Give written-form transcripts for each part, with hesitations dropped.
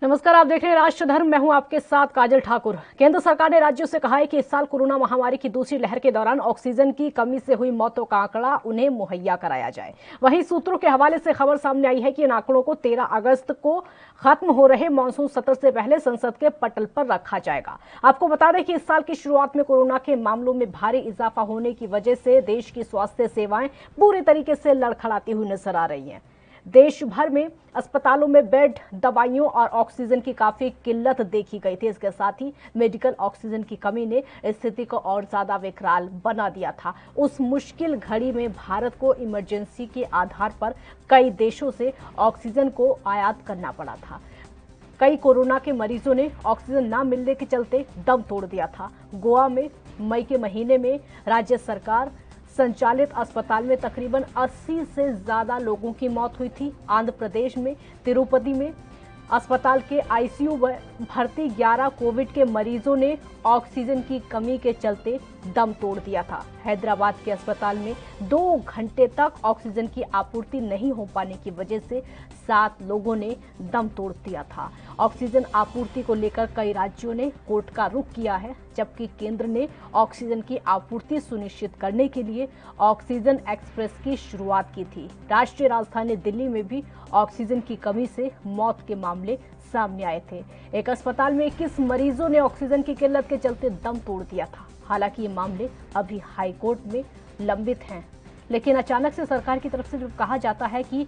नमस्कार, आप देख रहे हैं राष्ट्र धर्म। मैं हूं आपके साथ काजल ठाकुर। केंद्र सरकार ने राज्यों से कहा है कि इस साल कोरोना महामारी की दूसरी लहर के दौरान ऑक्सीजन की कमी से हुई मौतों का आंकड़ा उन्हें मुहैया कराया जाए। वहीं सूत्रों के हवाले से खबर सामने आई है कि इन आंकड़ों को 13 अगस्त को खत्म हो रहे मानसून सत्र से पहले संसद के पटल पर रखा जाएगा। आपको बता दें कि इस साल की शुरुआत में कोरोना के मामलों में भारी इजाफा होने की वजह से देश की स्वास्थ्य सेवाएं पूरी तरीके से लड़खड़ाती हुई नजर आ रही हैं। देश भर में अस्पतालों में बेड, दवाइयों और ऑक्सीजन की काफी किल्लत देखी गई थी। इसके साथ ही मेडिकल ऑक्सीजन की कमी ने स्थिति को और ज्यादा विकराल बना दिया था। उस मुश्किल घड़ी में भारत को इमरजेंसी के आधार पर कई देशों से ऑक्सीजन को आयात करना पड़ा था। कई कोरोना के मरीजों ने ऑक्सीजन न मिलने के चलते दम तोड़ दिया था। गोवा में मई के महीने में राज्य सरकार संचालित अस्पताल में तकरीबन 80 से ज्यादा लोगों की मौत हुई थी। आंध्र प्रदेश में तिरुपति में अस्पताल के आईसीयू में भर्ती 11 कोविड के मरीजों ने ऑक्सीजन की कमी के चलते दम तोड़ दिया था। हैदराबाद के अस्पताल में 2 घंटे तक ऑक्सीजन की आपूर्ति नहीं हो पाने की वजह से 7 लोगों ने दम तोड़ दिया था। ऑक्सीजन आपूर्ति को लेकर कई राज्यों ने कोर्ट का रुख किया है, जबकि केंद्र ने ऑक्सीजन की आपूर्ति सुनिश्चित करने के लिए ऑक्सीजन एक्सप्रेस की शुरुआत की थी। राष्ट्रीय राजधानी दिल्ली में भी ऑक्सीजन की कमी से मौत के मामले सामने आए थे। एक अस्पताल में 21 मरीजों ने ऑक्सीजन की किल्लत के चलते दम तोड़ दिया था। हालांकि ये मामले अभी हाई कोर्ट में लंबित हैं, लेकिन अचानक से सरकार की तरफ से जब कहा जाता है कि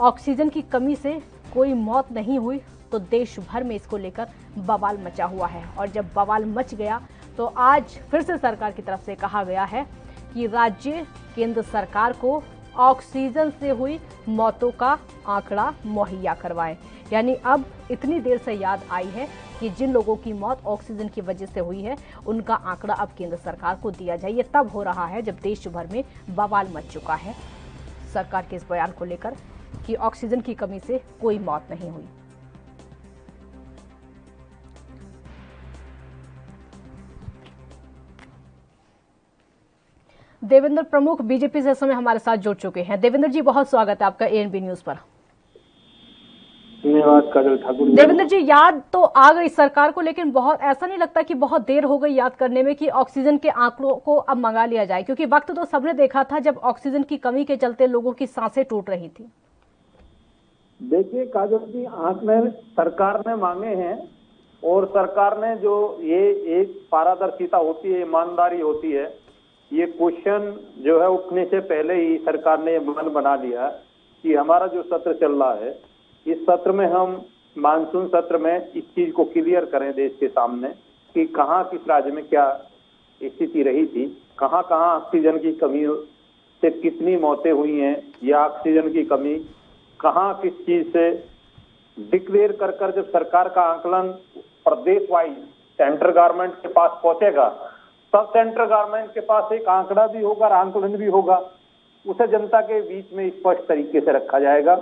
ऑक्सीजन की कमी से कोई मौत नहीं हुई, तो देश भर में इसको लेकर बवाल मचा हुआ है। और जब बवाल मच गया तो आज फिर से सरकार की तरफ से कहा गया है कि राज्य केंद्र सरकार को ऑक्सीजन से हुई मौतों का आंकड़ा मुहैया करवाएं। यानी अब इतनी देर से याद आई है कि जिन लोगों की मौत ऑक्सीजन की वजह से हुई है, उनका आंकड़ा अब केंद्र सरकार को दिया जाए। ये तब हो रहा है जब देश भर में बवाल मच चुका है सरकार के इस बयान को लेकर कि ऑक्सीजन की कमी से कोई मौत नहीं हुई। देवेंद्र प्रमुख बीजेपी से इस समय हमारे साथ जुड़ चुके हैं। देवेंद्र जी, बहुत स्वागत है आपका एएनबी न्यूज पर। धन्यवाद काजल ठाकुर। देवेंद्र जी, याद तो आ गई सरकार को, लेकिन बहुत ऐसा नहीं लगता कि बहुत देर हो गई याद करने में कि ऑक्सीजन के आंकड़ों को अब मंगा लिया जाए? क्योंकि वक्त तो सबने देखा था जब ऑक्सीजन की कमी के चलते लोगों की सांसें टूट रही थी। देखिए काजल जी, आंकड़े सरकार ने मांगे हैं और सरकार ने जो ये एक पारदर्शिता होती है, ईमानदारी होती है, ये क्वेश्चन जो है उठने से पहले ही सरकार ने मन बना लिया कि हमारा जो सत्र चल रहा है, इस सत्र में हम मानसून सत्र में इस चीज को क्लियर करें देश के सामने कि कहाँ किस राज्य में क्या स्थिति रही थी, कहाँ कहाँ ऑक्सीजन की कमी से कितनी मौतें हुई हैं, या ऑक्सीजन की कमी कहाँ किस चीज से डिक्लेयर कर कर जब सरकार का आंकलन प्रदेश वाइज सेंट्रल गवर्नमेंट के पास पहुंचेगा, तब सेंट्रल गवर्नमेंट के पास एक आंकड़ा भी होगा और आंकलन भी होगा, उसे जनता के बीच में स्पष्ट तरीके से रखा जाएगा।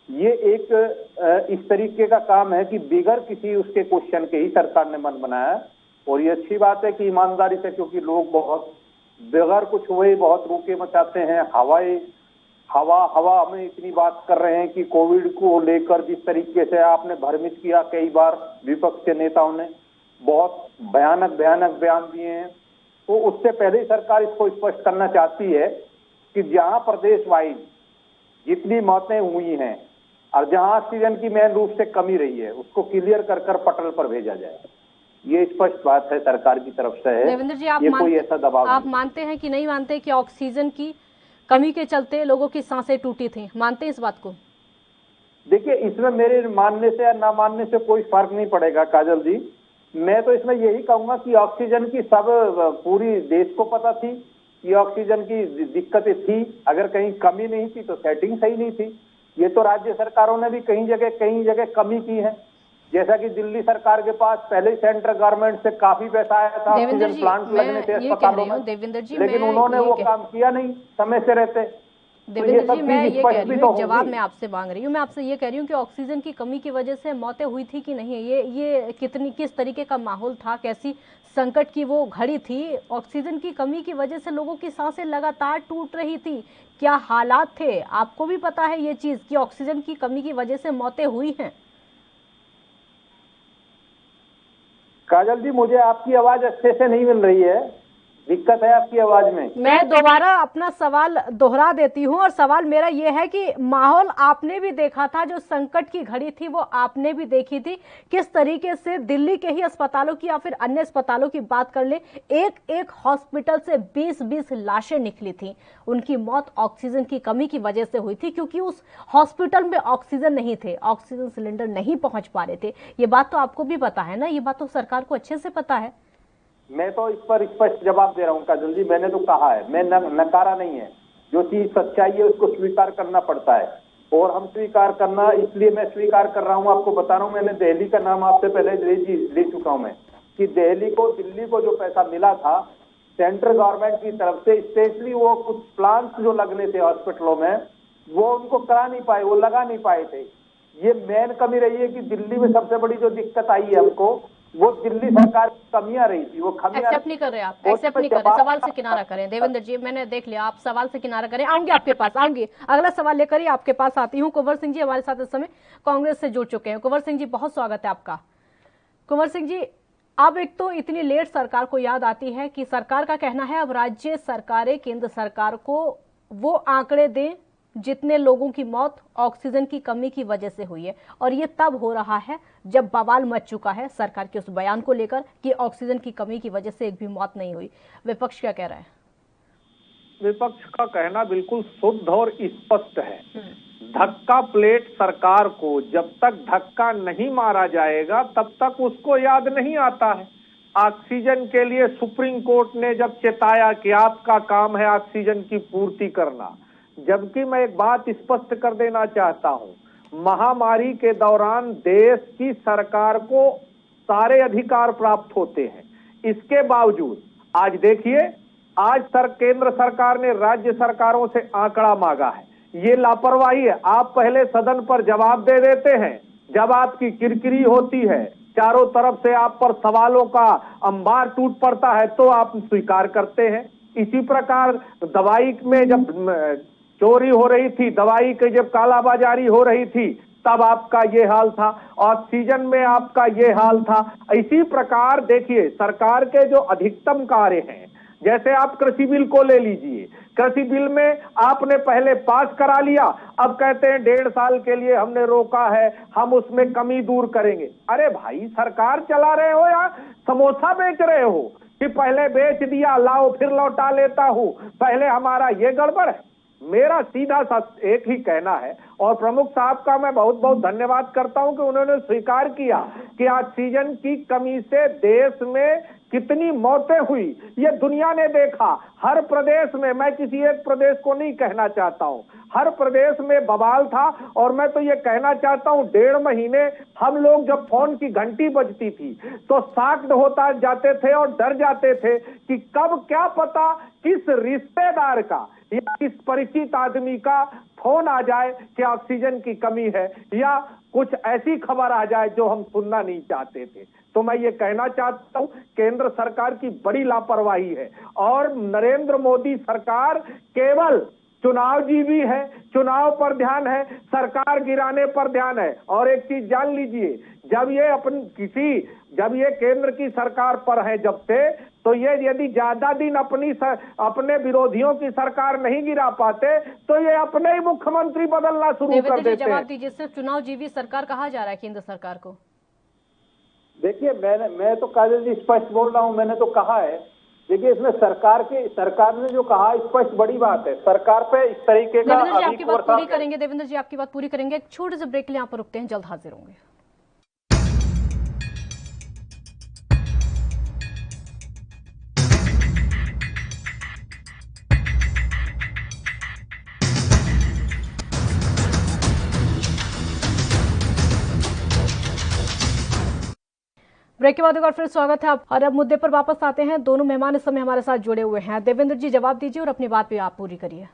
ये एक इस तरीके का काम है कि बिगैर किसी उसके क्वेश्चन के ही सरकार ने मन बनाया है। और ये अच्छी बात है कि ईमानदारी से, क्योंकि लोग बहुत बगैर कुछ हुए बहुत रोके मचाते हैं। हवा में इतनी बात कर रहे हैं कि कोविड को लेकर जिस तरीके से आपने भ्रमित किया, कई बार विपक्ष के नेताओं ने बहुत भयानक बयान दिए हैं, तो उससे पहले ही सरकार इसको स्पष्ट करना चाहती है कि जहां प्रदेश वाइज जितनी मौतें हुई हैं और जहां ऑक्सीजन की मेन रूप से कमी रही है, उसको क्लियर कर कर पटल पर भेजा जाए। ये स्पष्ट बात है सरकार की तरफ से है। देवेंद्र जी, ये कोई ऐसा दबाव आप मानते हैं कि नहीं मानते कि ऑक्सीजन की कमी के चलते लोगों की सांसें टूटी थी? मानते हैं इस बात को? देखिए, इसमें मेरे मानने से या ना मानने से कोई फर्क नहीं पड़ेगा काजल जी। मैं तो इसमें यही कहूंगा कि ऑक्सीजन की सब पूरी देश को पता थी कि ऑक्सीजन की दिक्कतें थी। अगर कहीं कमी नहीं थी तो सेटिंग सही नहीं थी। ये तो राज्य सरकारों ने भी कई जगह कमी की है। जैसा कि दिल्ली सरकार के पास पहले सेंट्रल गवर्नमेंट से काफी पैसा आया था ऑक्सीजन प्लांट लगने थे अस्पतालों में, लेकिन उन्होंने वो काम किया नहीं समय से रहते। देवेंद्र जी, मैं ये कह रही हूँ, जवाब मैं आपसे मांग रही हूँ, मैं आपसे ये कह रही हूँ कि ऑक्सीजन की कमी की वजह से मौतें हुई थी कि नहीं? ये किस तरीके का माहौल था, कैसी संकट की वो घड़ी थी? ऑक्सीजन की कमी की वजह से लोगों की सांसें लगातार टूट रही थी, क्या हालात थे? आपको भी पता है ये चीज कि ऑक्सीजन की कमी की वजह से मौतें हुई हैं। काजल जी, मुझे आपकी आवाज अच्छे से नहीं मिल रही है, दिक्कत है आपकी आवाज में। मैं दोबारा अपना सवाल दोहरा देती हूं और सवाल मेरा ये है कि माहौल आपने भी देखा था, जो संकट की घड़ी थी वो आपने भी देखी थी। किस तरीके से दिल्ली के ही अस्पतालों की या फिर अन्य अस्पतालों की बात कर ले, एक एक हॉस्पिटल से 20-20 लाशें निकली थी। उनकी मौत ऑक्सीजन की कमी की वजह से हुई थी, क्योंकि उस हॉस्पिटल में ऑक्सीजन नहीं थे, ऑक्सीजन सिलेंडर नहीं पहुंच पा रहे थे। ये बात तो आपको भी पता है ना, ये बात तो सरकार को अच्छे से पता है। मैं तो इस पर स्पष्ट जवाब दे रहा हूँ काजल जी, मैंने तो कहा है, मैं नकारा नहीं है। जो चीज सच्चाई है उसको स्वीकार करना पड़ता है, और हम स्वीकार करना, इसलिए मैं स्वीकार कर रहा हूँ। आपको बता रहा हूँ, मैंने दिल्ली का नाम आपसे पहले ले चुका हूँ मैं, कि दिल्ली को जो पैसा मिला था सेंट्रल गवर्नमेंट की तरफ से, स्पेशली वो कुछ प्लांट्स जो लगने थे हॉस्पिटलों में, वो उनको करा नहीं पाए, वो लगा नहीं पाए थे। ये मेन कमी रही है कि दिल्ली में सबसे बड़ी जो दिक्कत आई है हमको, वो दिल्ली सरकार की कमियां रही थी, वो कमियां एक्सेप्ट नहीं कर रहे आप, एक्सेप्ट नहीं कर रहे। सवाल से किनारा करें देवेंद्र जी, मैंने देख लिया, आप सवाल से किनारा करें। आऊंगी आपके पास, आऊंगी, अगला सवाल लेकर ही आपके पास आती हूँ। कुंवर सिंह जी हमारे साथ इस समय कांग्रेस से जुड़ चुके हैं। कुंवर सिंह जी, बहुत स्वागत है आपका। कुंवर सिंह जी, अब एक तो इतनी लेट सरकार को याद आती है कि सरकार का कहना है अब राज्य सरकारें केंद्र सरकार को वो आंकड़े दें जितने लोगों की मौत ऑक्सीजन की कमी की वजह से हुई है, और ये तब हो रहा है जब बवाल मच चुका है सरकार के उस बयान को लेकर कि ऑक्सीजन की कमी की वजह से एक भी मौत नहीं हुई। विपक्ष क्या कह रहा है? विपक्ष का कहना बिल्कुल शुद्ध और स्पष्ट है। धक्का प्लेट सरकार को जब तक धक्का नहीं मारा जाएगा तब तक उसको याद नहीं आता है। ऑक्सीजन के लिए सुप्रीम कोर्ट ने जब चेताया कि आपका काम है ऑक्सीजन की पूर्ति करना, जबकि मैं एक बात स्पष्ट कर देना चाहता हूं, महामारी के दौरान देश की सरकार को सारे अधिकार प्राप्त होते हैं। इसके बावजूद आज देखिए, आज केंद्र सरकार ने राज्य सरकारों से आंकड़ा मांगा है, ये लापरवाही है। आप पहले सदन पर जवाब दे देते हैं, जब आपकी किरकिरी होती है, चारों तरफ से आप पर सवालों का अंबार टूट पड़ता है, तो आप स्वीकार करते हैं। इसी प्रकार दवाई में जब चोरी हो रही थी, दवाई की जब कालाबाजारी हो रही थी, तब आपका ये हाल था, ऑक्सीजन में आपका ये हाल था। इसी प्रकार देखिए, सरकार के जो अधिकतम कार्य हैं, जैसे आप कृषि बिल को ले लीजिए, कृषि बिल में आपने पहले पास करा लिया, अब कहते हैं 1.5 साल के लिए हमने रोका है, हम उसमें कमी दूर करेंगे। अरे भाई, सरकार चला रहे हो या समोसा बेच रहे हो कि पहले बेच दिया, लाओ फिर लौटा लेता हूं, पहले हमारा ये गड़बड़ है। मेरा सीधा सा एक ही कहना है, और प्रमुख साहब का मैं बहुत बहुत धन्यवाद करता हूं कि उन्होंने स्वीकार किया कि ऑक्सीजन की कमी से देश में कितनी मौतें हुई, ये दुनिया ने देखा। हर प्रदेश में, मैं किसी एक प्रदेश को नहीं कहना चाहता हूं, हर प्रदेश में बवाल था। और मैं तो ये कहना चाहता हूं, 1.5 महीने हम लोग जब फोन की घंटी बजती थी तो साक्ड होता जाते थे और डर जाते थे कि कब क्या पता किस रिश्तेदार का या किस परिचित आदमी का फोन आ जाए कि ऑक्सीजन की कमी है, या कुछ ऐसी खबर आ जाए जो हम सुनना नहीं चाहते थे। तो मैं ये कहना चाहता हूं, केंद्र सरकार की बड़ी लापरवाही है, और नरेंद्र मोदी सरकार केवल चुनाव जीवी है, चुनाव पर ध्यान है, सरकार गिराने पर ध्यान है। और एक चीज जान लीजिए, जब ये केंद्र की सरकार पर है जब से, तो ये यदि ज्यादा दिन अपने विरोधियों की सरकार नहीं गिरा पाते तो ये अपने ही मुख्यमंत्री बदलना शुरू कर देते हैं। जवाब दीजिए, सिर्फ चुनाव जीवी सरकार कहा जा रहा है केंद्र सरकार को? देखिए, मैं तो काजल जी स्पष्ट बोल रहा हूं, मैंने तो कहा है। देखिए, इसमें सरकार ने जो कहा स्पष्ट बड़ी बात है, सरकार पे इस तरीके का। देवेंद्र जी आपकी बात पूरी करेंगे, देवेंद्र जी आपकी बात पूरी करेंगे। एक छोटे से ब्रेक के लिए यहाँ पर रुकते हैं, जल्द हाजिर होंगे। ब्रेक के बाद एक बार फिर स्वागत है आप, और अब मुद्दे पर वापस आते हैं। दोनों मेहमान इस समय हमारे साथ जुड़े हुए हैं। देवेंद्र जी जवाब दीजिए और अपनी बात भी आप पूरी करिए।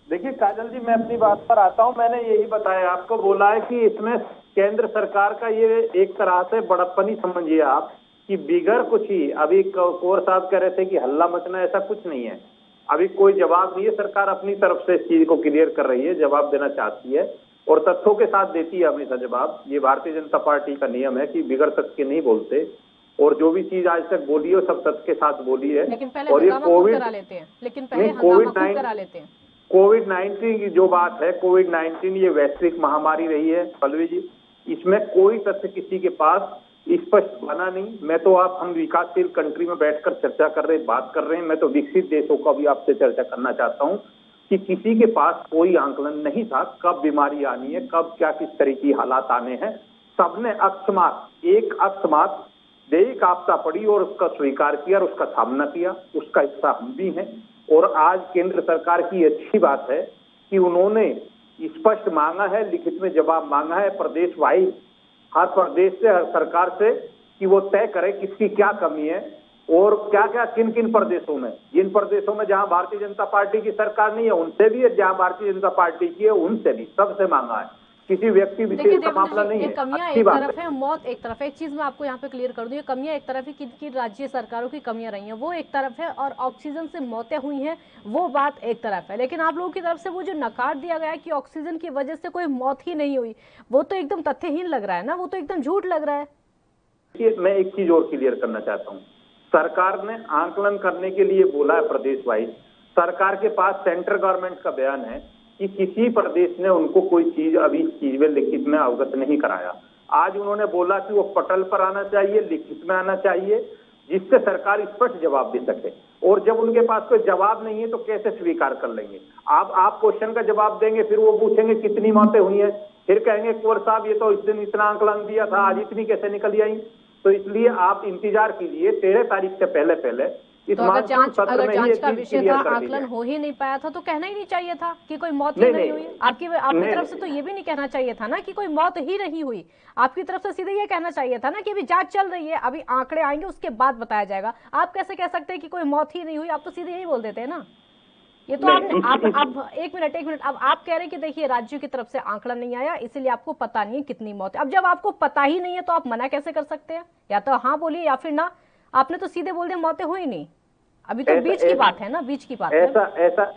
देखिए काजल जी, मैं अपनी बात पर आता हूं। मैंने यही बताया आपको, बोला है कि इसमें केंद्र सरकार का ये एक तरह से बड़प्पनी समझिए आप, कि बिगड़ कुछ ही, अभी कौर साहब कह रहे थे कि हल्ला मचना, ऐसा कुछ नहीं है। अभी कोई जवाब नहीं है, सरकार अपनी तरफ से इस चीज को क्लियर कर रही है, जवाब देना चाहती है। और तथ्यों के साथ देती है हमेशा जवाब। ये भारतीय जनता पार्टी का नियम है कि बिगड़ तथ्य के नहीं बोलते, और जो भी चीज आज तक बोली है सब तथ्य के साथ बोली है। लेकिन पहले और ये हंगामा खूब करा लेते हैं, लेकिन पहले हंगामा खूब करा लेते हैं। कोविड-19 की जो बात है, कोविड-19 ये वैश्विक महामारी रही है पल्लवी जी, इसमें कोई तथ्य किसी के पास स्पष्ट बना नहीं। मैं तो हम विकासशील कंट्री में बैठकर चर्चा कर रहे, बात कर रहे हैं। मैं तो विकसित देशों का भी आपसे चर्चा करना चाहता हूं कि किसी के पास कोई आंकलन नहीं था कब बीमारी आनी है, कब क्या किस तरह की हालात आने हैं। सबने एक अकस्मात दैहिक आपदा पड़ी और उसका स्वीकार किया और उसका सामना किया, उसका हिस्सा हम भी हैं। और आज केंद्र सरकार की अच्छी बात है कि उन्होंने स्पष्ट मांगा है, लिखित में जवाब मांगा है प्रदेश वाइज, हर प्रदेश से, हर सरकार से, कि वो तय करे किसकी क्या कमी है और क्या क्या किन किन प्रदेशों में, जिन प्रदेशों में जहां भारतीय जनता पार्टी की सरकार नहीं है उनसे भी, जहां भारतीय जनता पार्टी की है उनसे भी, सबसे मांगा है। किसी व्यक्ति विशेष का मामला नहीं है। कमियां एक तरफ है, मौत एक तरफ है। एक चीज मैं आपको यहाँ पे क्लियर कर दूं, ये कमियां एक तरफ है कि राज्य सरकारों की कमियां रही हैं, वो एक तरफ है, और ऑक्सीजन से मौतें हुई हैं वो बात एक तरफ है। लेकिन आप लोगों की तरफ से वो जो नकार दिया गया है कि ऑक्सीजन की वजह से कोई मौत ही नहीं हुई, वो तो एकदम तथ्यहीन लग रहा है ना, वो तो एकदम झूठ लग रहा है। मैं एक चीज और क्लियर करना चाहता हूँ। सरकार ने आंकलन करने के लिए बोला है प्रदेश वाइज। सरकार के पास सेंट्रल गवर्नमेंट का बयान है कि किसी प्रदेश ने उनको कोई चीज अभी चीज में लिखित में अवगत नहीं कराया। आज उन्होंने बोला कि वो पटल पर आना चाहिए, लिखित में आना चाहिए, जिससे सरकार स्पष्ट जवाब दे सके। और जब उनके पास कोई जवाब नहीं है तो कैसे स्वीकार कर लेंगे? आप क्वेश्चन का जवाब देंगे, फिर वो पूछेंगे कितनी मौतें हुई हैं, फिर कहेंगे कुंवर साहब ये तो इस दिन इतना आंकलन दिया था, आज इतनी कैसे निकल आई? तो इसलिए आप इंतजार कीजिए 13 तारीख से पहले इस तो अगर जांच का विषय था, आकलन हो ही नहीं पाया था, तो कहना ही नहीं चाहिए था कि कोई मौत ही नहीं हुई। आपकी तरफ से तो ये भी नहीं कहना चाहिए था ना कि कोई मौत ही नहीं हुई। आपकी तरफ से सीधे ये कहना चाहिए था ना कि अभी जांच चल रही है, अभी आंकड़े आएंगे उसके बाद बताया जाएगा। आप कैसे कह सकते हैं कि कोई मौत ही नहीं हुई? आप तो सीधे यही बोल देते हैं ना। ये तो आपने अब एक मिनट अब आप कह रहे हैं कि देखिए राज्यों की तरफ से आंकड़ा नहीं आया इसलिए आपको पता नहीं है कितनी मौत है। अब जब आपको पता ही नहीं है तो आप मना कैसे कर सकते हैं? या तो हाँ बोलिए या फिर ना। आपने तो सीधे बोल दिया मौतें हुई नहीं। अभी तो बीच की बात है ना, बीच की बात है।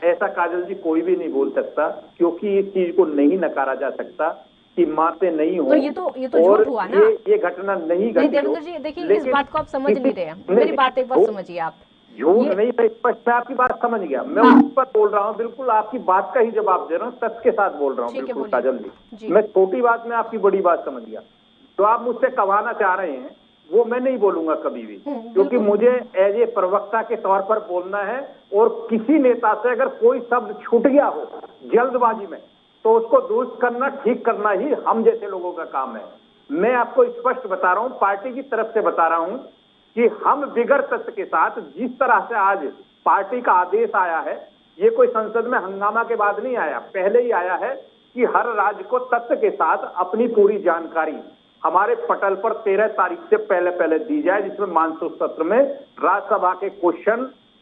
ऐसा काजल जी कोई भी नहीं बोल सकता, क्योंकि इस चीज को नहीं नकारा जा सकता कि मौतें नहीं हो। तो ये तो झूठ हुआ ना। ये घटना नहीं घटी। देवेंद्र जी देखिए, इस बात को आप समझ नहीं रहे हैं। मेरी बात एक बार समझिए आप। झूठ नहीं, मैं आपकी बात समझ गया। मैं उस पर बोल रहा हूँ, बिल्कुल आपकी बात का ही जवाब दे रहा हूँ, तथ्य के साथ बोल रहा हूँ। बिल्कुल काजल जी, मैं छोटी बात में आपकी बड़ी बात समझ गया। तो आप मुझसे कवाना चाह रहे हैं वो मैं नहीं बोलूंगा कभी भी, क्योंकि मुझे एज ए प्रवक्ता के तौर पर बोलना है। और किसी नेता से अगर कोई शब्द छूट गया हो जल्दबाजी में तो उसको दुरुस्त करना, ठीक करना ही हम जैसे लोगों का काम है। मैं आपको स्पष्ट बता रहा हूं, पार्टी की तरफ से बता रहा हूं कि हम बिगड़ तथ्य के साथ, जिस तरह से आज पार्टी का आदेश आया है, ये कोई संसद में हंगामा के बाद नहीं आया, पहले ही आया है कि हर राज्य को तथ्य के साथ अपनी पूरी जानकारी हमारे पटल पर 13 तारीख से पहले दी जाए, जिसमें मानसून सत्र में राज्यसभा के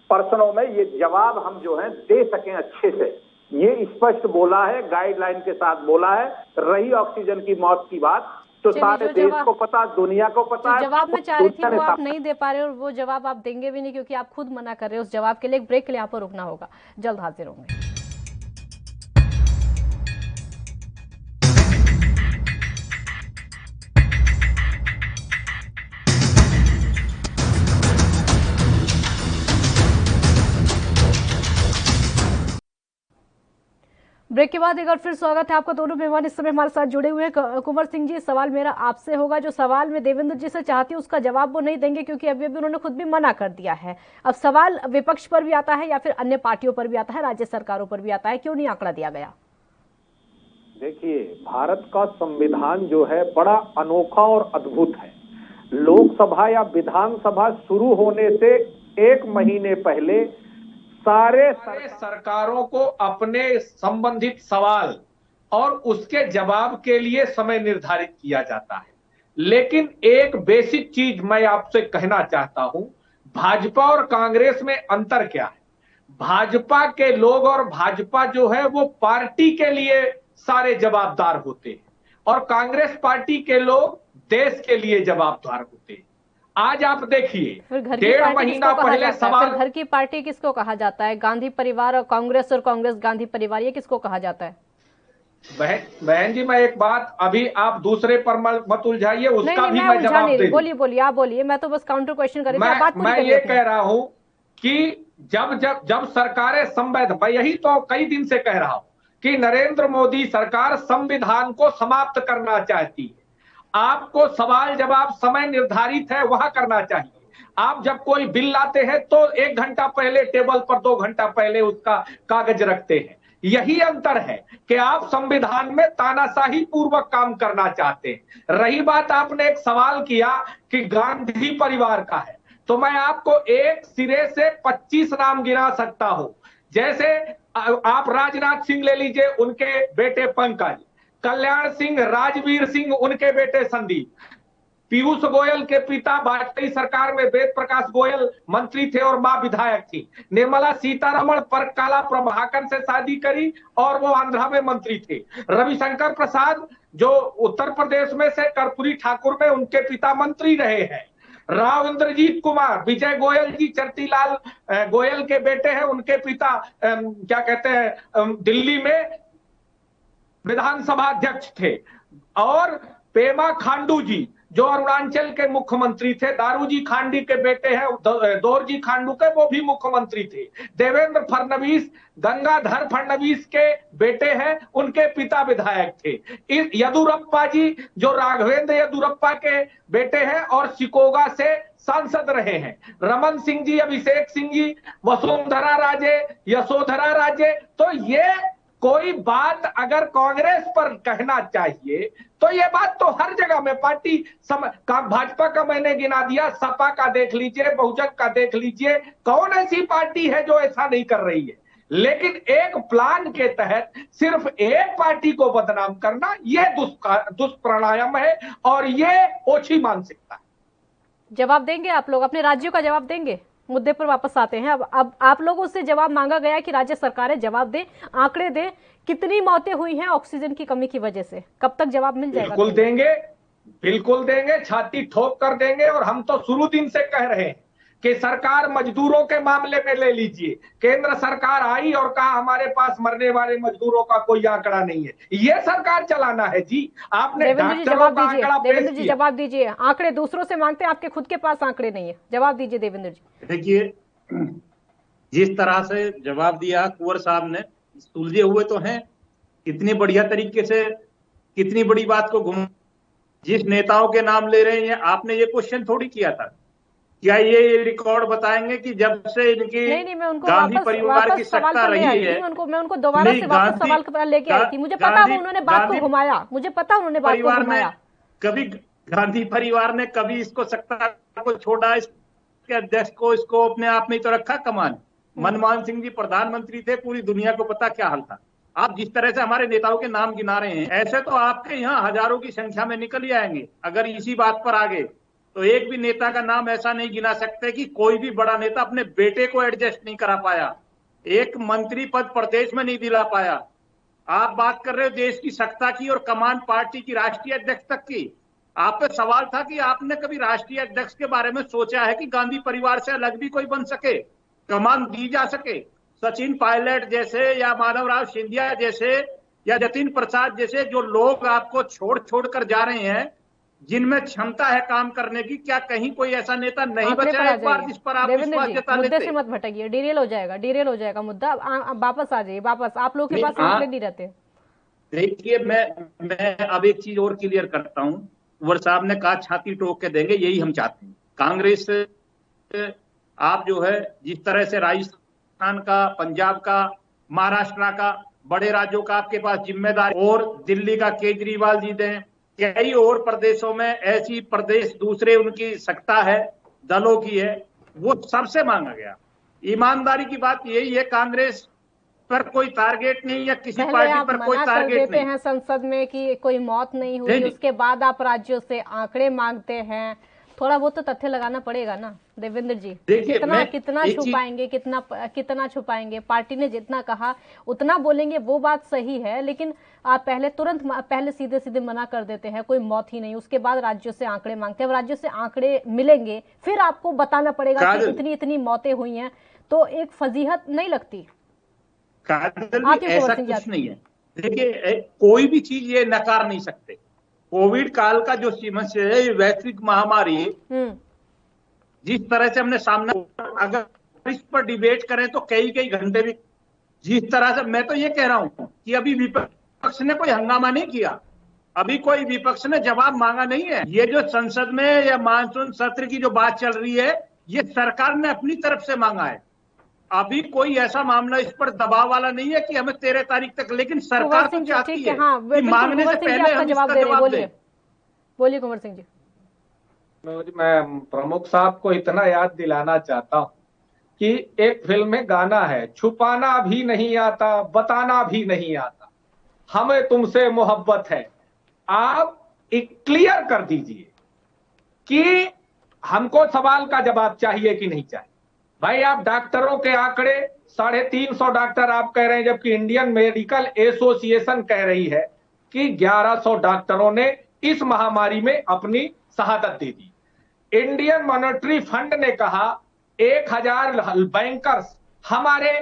प्रश्नों में ये जवाब हम जो है दे सकें अच्छे से। ये स्पष्ट बोला है, गाइडलाइन के साथ बोला है। रही ऑक्सीजन की मौत की बात, तो सारे देश को पता, दुनिया को पता है। जवाब में चाह रही थी वो आप नहीं दे पा रहे और वो जवाब आप देंगे भी नहीं, क्योंकि आप खुद मना कर रहे हो उस जवाब के लिए। एक ब्रेक के लिए यहाँ पर रुकना होगा, जल्द हाजिर होंगे। ब्रेक के बाद एक बार फिर स्वागत है आपका। दोनों मेहमान इस समय हमारे साथ जुड़े हुए हैं। कुंवर सिंह जी, सवाल मेरा आपसे होगा, जो सवाल मैं देवेंद्र जी से चाहती हूँ उसका जवाब वो नहीं देंगे, क्योंकि अभी उन्होंने खुद भी मना कर दिया है। अब सवाल विपक्ष पर भी आता है या फिर अन्य पार्टियों पर भी आता है, राज्य सरकारों पर भी आता है, क्यों नहीं आंकड़ा दिया गया? देखिए, भारत का संविधान जो है बड़ा अनोखा और अद्भुत है। लोकसभा या विधानसभा शुरू होने से 1 महीने पहले सारे सरकारों को अपने संबंधित सवाल और उसके जवाब के लिए समय निर्धारित किया जाता है। लेकिन एक बेसिक चीज मैं आपसे कहना चाहता हूं, भाजपा और कांग्रेस में अंतर क्या है? भाजपा के लोग और भाजपा जो है वो पार्टी के लिए सारे जवाबदार होते हैं, और कांग्रेस पार्टी के लोग देश के लिए जवाबदार होते हैं। आज आप देखिए, 1.5 महीना पहले सवाल, घर की पार्टी किसको कहा जाता है? गांधी परिवार और कांग्रेस गांधी परिवार, ये किसको कहा जाता है? बहन जी, मैं एक बात, अभी आप दूसरे पर मत उलझाइए, उसका भी मैं जवाब दे दूं। बोलिए बोलिए, आप बोलिए, मैं तो बस काउंटर क्वेश्चन कर रही थी, आप बात पूरी मैं करिए ये अपनी। कह रहा हूं कि जब जब जब सरकारें मैं यही तो कई दिन से कह रहा हूं कि नरेंद्र मोदी सरकार संविधान को समाप्त करना चाहती है। आपको सवाल जवाब समय निर्धारित है वहां करना चाहिए। आप जब कोई बिल लाते हैं तो 1 घंटा पहले टेबल पर, 2 घंटा पहले उसका कागज रखते हैं। यही अंतर है कि आप संविधान में तानाशाही पूर्वक काम करना चाहते हैं। रही बात, आपने एक सवाल किया कि गांधी परिवार का है, तो मैं आपको एक सिरे से 25 नाम गिना सकता हूं। जैसे आप राजनाथ सिंह ले लीजिए, उनके बेटे पंकज, कल्याण सिंह, राजवीर सिंह, उनके बेटे संदीप, पीयूष गोयल के पिता वाजपेयी सरकार में वेद प्रकाश गोयल मंत्री थे और मां विधायक थी, निर्मला सीतारमण पर काला प्रभाकर से शादी करी और वो आंध्रा में मंत्री थे, रविशंकर प्रसाद जो उत्तर प्रदेश में से कर्पूरी ठाकुर में उनके पिता मंत्री रहे हैं, राव इंद्रजीत कुमार, विजय गोयल जी चरतीलाल गोयल के बेटे हैं, उनके पिता क्या कहते हैं दिल्ली में विधानसभा अध्यक्ष थे, और पेमा खांडू जी जो अरुणाचल के मुख्यमंत्री थे, दारूजी खांडी के बेटे हैं, दौरजी खांडू के, वो भी मुख्यमंत्री थे, देवेंद्र फडणवीस गंगाधर फडणवीस के बेटे हैं, उनके पिता विधायक थे, येदुरप्पा जी जो राघवेंद्र येदुरप्पा के बेटे हैं और सिकोगा से सांसद रहे हैं, रमन सिंह जी, अभिषेक सिंह जी, वसुंधरा राजे, यशोधरा राजे। तो ये कोई बात अगर कांग्रेस पर कहना चाहिए तो ये बात तो हर जगह में पार्टी भाजपा का मैंने गिना दिया, सपा का देख लीजिए, बहुजन का देख लीजिए, कौन ऐसी पार्टी है जो ऐसा नहीं कर रही है। लेकिन एक प्लान के तहत सिर्फ एक पार्टी को बदनाम करना यह दुष्प्राणायाम है और ये ओछी मानसिकता है। जवाब देंगे आप लोग, अपने राज्यों का जवाब देंगे? मुद्दे पर वापस आते हैं। अब आप लोगों से जवाब मांगा गया कि राज्य सरकारें जवाब दें, आंकड़े दें, कितनी मौतें हुई हैं ऑक्सीजन की कमी की वजह से, कब तक जवाब मिल जाएगा? बिल्कुल देंगे, बिल्कुल देंगे, छाती ठोक कर देंगे। और हम तो शुरू दिन से कह रहे हैं कि सरकार मजदूरों के मामले में ले लीजिए, केंद्र सरकार आई और कहा हमारे पास मरने वाले मजदूरों का कोई आंकड़ा नहीं है, ये सरकार चलाना है जी। आपने डॉक्टरों का आंकड़ा पेश किया। देवेंद्र जी जवाब दीजिए, आंकड़े दूसरों से मांगते हैं, आपके खुद के पास आंकड़े नहीं है, जवाब दीजिए देवेंद्र जी। देखिए, जिस तरह से जवाब दिया कुंवर साहब ने, सुलझे हुए तो हैं, कितनी बढ़िया तरीके से कितनी बड़ी बात को घुमा, जिस नेताओं के नाम ले रहे हैं, आपने ये क्वेश्चन थोड़ी किया था। क्या ये रिकॉर्ड बताएंगे कि जब से इनकी गांधी परिवार की सत्ता रही है? मैं उनको दोबारा से वापस सवाल लेके आई थी, मुझे पता उन्होंने बात को घुमाया, मुझे पता उन्होंने बात को घुमाया। कभी गांधी परिवार ने कभी इसको सत्ता को छोड़ा, इसके अध्यक्ष को इसको अपने आप में तो रखा कमान। मनमोहन सिंह जी प्रधानमंत्री थे, पूरी दुनिया को पता क्या हाल था। आप जिस तरह से हमारे नेताओं के नाम गिना रहे हैं, ऐसे तो आपके यहाँ हजारों की संख्या में निकल ही आएंगे अगर इसी बात पर आगे। तो एक भी नेता का नाम ऐसा नहीं गिना सकते कि कोई भी बड़ा नेता अपने बेटे को एडजस्ट नहीं करा पाया, एक मंत्री पद प्रदेश में नहीं दिला पाया। आप बात कर रहे हो देश की सत्ता की और कमान पार्टी की राष्ट्रीय अध्यक्ष तक की। आप पे सवाल था कि आपने कभी राष्ट्रीय अध्यक्ष के बारे में सोचा है कि गांधी परिवार से अलग भी कोई बन सके, कमान दी जा सके? सचिन पायलट जैसे या माधवराव सिंधिया जैसे या जतिन प्रसाद जैसे जो लोग आपको छोड़ कर जा रहे हैं, जिनमें क्षमता है काम करने की, क्या कहीं कोई ऐसा नेता नहीं बचा एक बार जिस पर आप विश्वास जता लेते? मुद्दे से मत भटकिए, डिरेल हो जाएगा मुद्दा। वापस आ जाइए, वापस। आप लोग के पास आंकड़े नहीं रहते। देखिए, मैं अब एक चीज और क्लियर करता हूं। कुंवर साहब ने कहा छाती ठोक के देंगे, यही हम चाहते हैं। कांग्रेस आप जो है जिस तरह से राजस्थान का, पंजाब का, महाराष्ट्र का, बड़े राज्यों का आपके पास जिम्मेदारी, और दिल्ली का केजरीवाल जी दें, कई और प्रदेशों में ऐसी प्रदेश दूसरे उनकी सत्ता है, दलों की है, वो सबसे मांगा गया। ईमानदारी की बात यही है, कांग्रेस पर कोई टारगेट नहीं या किसी पार्टी पर कोई टारगेट नहीं है। संसद में कि कोई मौत नहीं हुई, उसके बाद आप राज्यों से आंकड़े मांगते हैं, थोड़ा बहुत तो तथ्य लगाना पड़ेगा ना देवेंद्र जी। कितना छुपाएंगे, कितना छुपाएंगे? पार्टी ने जितना कहा उतना बोलेंगे, वो बात सही है, लेकिन आप पहले सीधे मना कर देते हैं, कोई मौत ही नहीं, उसके बाद राज्यों से आंकड़े मांगते हैं। अब राज्यों से आंकड़े मिलेंगे, फिर आपको बताना पड़ेगा कि इतनी मौतें हुई हैं, तो एक फजीहत नहीं लगती? ऐसा कुछ नहीं है। देखिए, कोई भी चीज ये नकार नहीं सकते। कोविड काल का जो समस्या है, ये वैश्विक महामारी, जिस तरह से हमने सामना, अगर इस पर डिबेट करें तो कई कई घंटे भी, जिस तरह से, मैं तो ये कह रहा हूं कि अभी विपक्ष ने कोई हंगामा नहीं किया, अभी कोई विपक्ष ने जवाब मांगा नहीं है। ये जो संसद में या मानसून सत्र की जो बात चल रही है, ये सरकार ने अपनी तरफ से मांगा है। अभी कोई ऐसा मामला इस पर दबाव वाला नहीं है कि हमें 13 तारीख तक, लेकिन सरकार तो चाहती है कि मांगने से पहले हम इसका जवाब दें। बोलिए कुंवर सिंह जी। मैं प्रमुख साहब को इतना याद दिलाना चाहता हूं कि एक फिल्म में गाना है, छुपाना भी नहीं आता, बताना भी नहीं आता, हमें तुमसे मोहब्बत है। आप क्लियर कर दीजिए कि हमको सवाल का जवाब चाहिए कि नहीं चाहिए। भाई, आप डॉक्टरों के आंकड़े 350 डॉक्टर आप कह रहे हैं, जबकि इंडियन मेडिकल एसोसिएशन कह रही है कि 1100 डॉक्टरों ने इस महामारी में अपनी शहादत दे दी। इंडियन मॉनेटरी फंड ने कहा 1000 बैंकर्स हमारे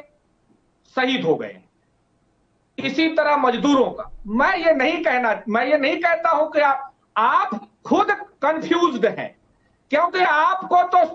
शहीद हो गए। इसी तरह मजदूरों का, मैं ये नहीं कहता हूं कि आप खुद कंफ्यूज्ड हैं, क्योंकि आपको तो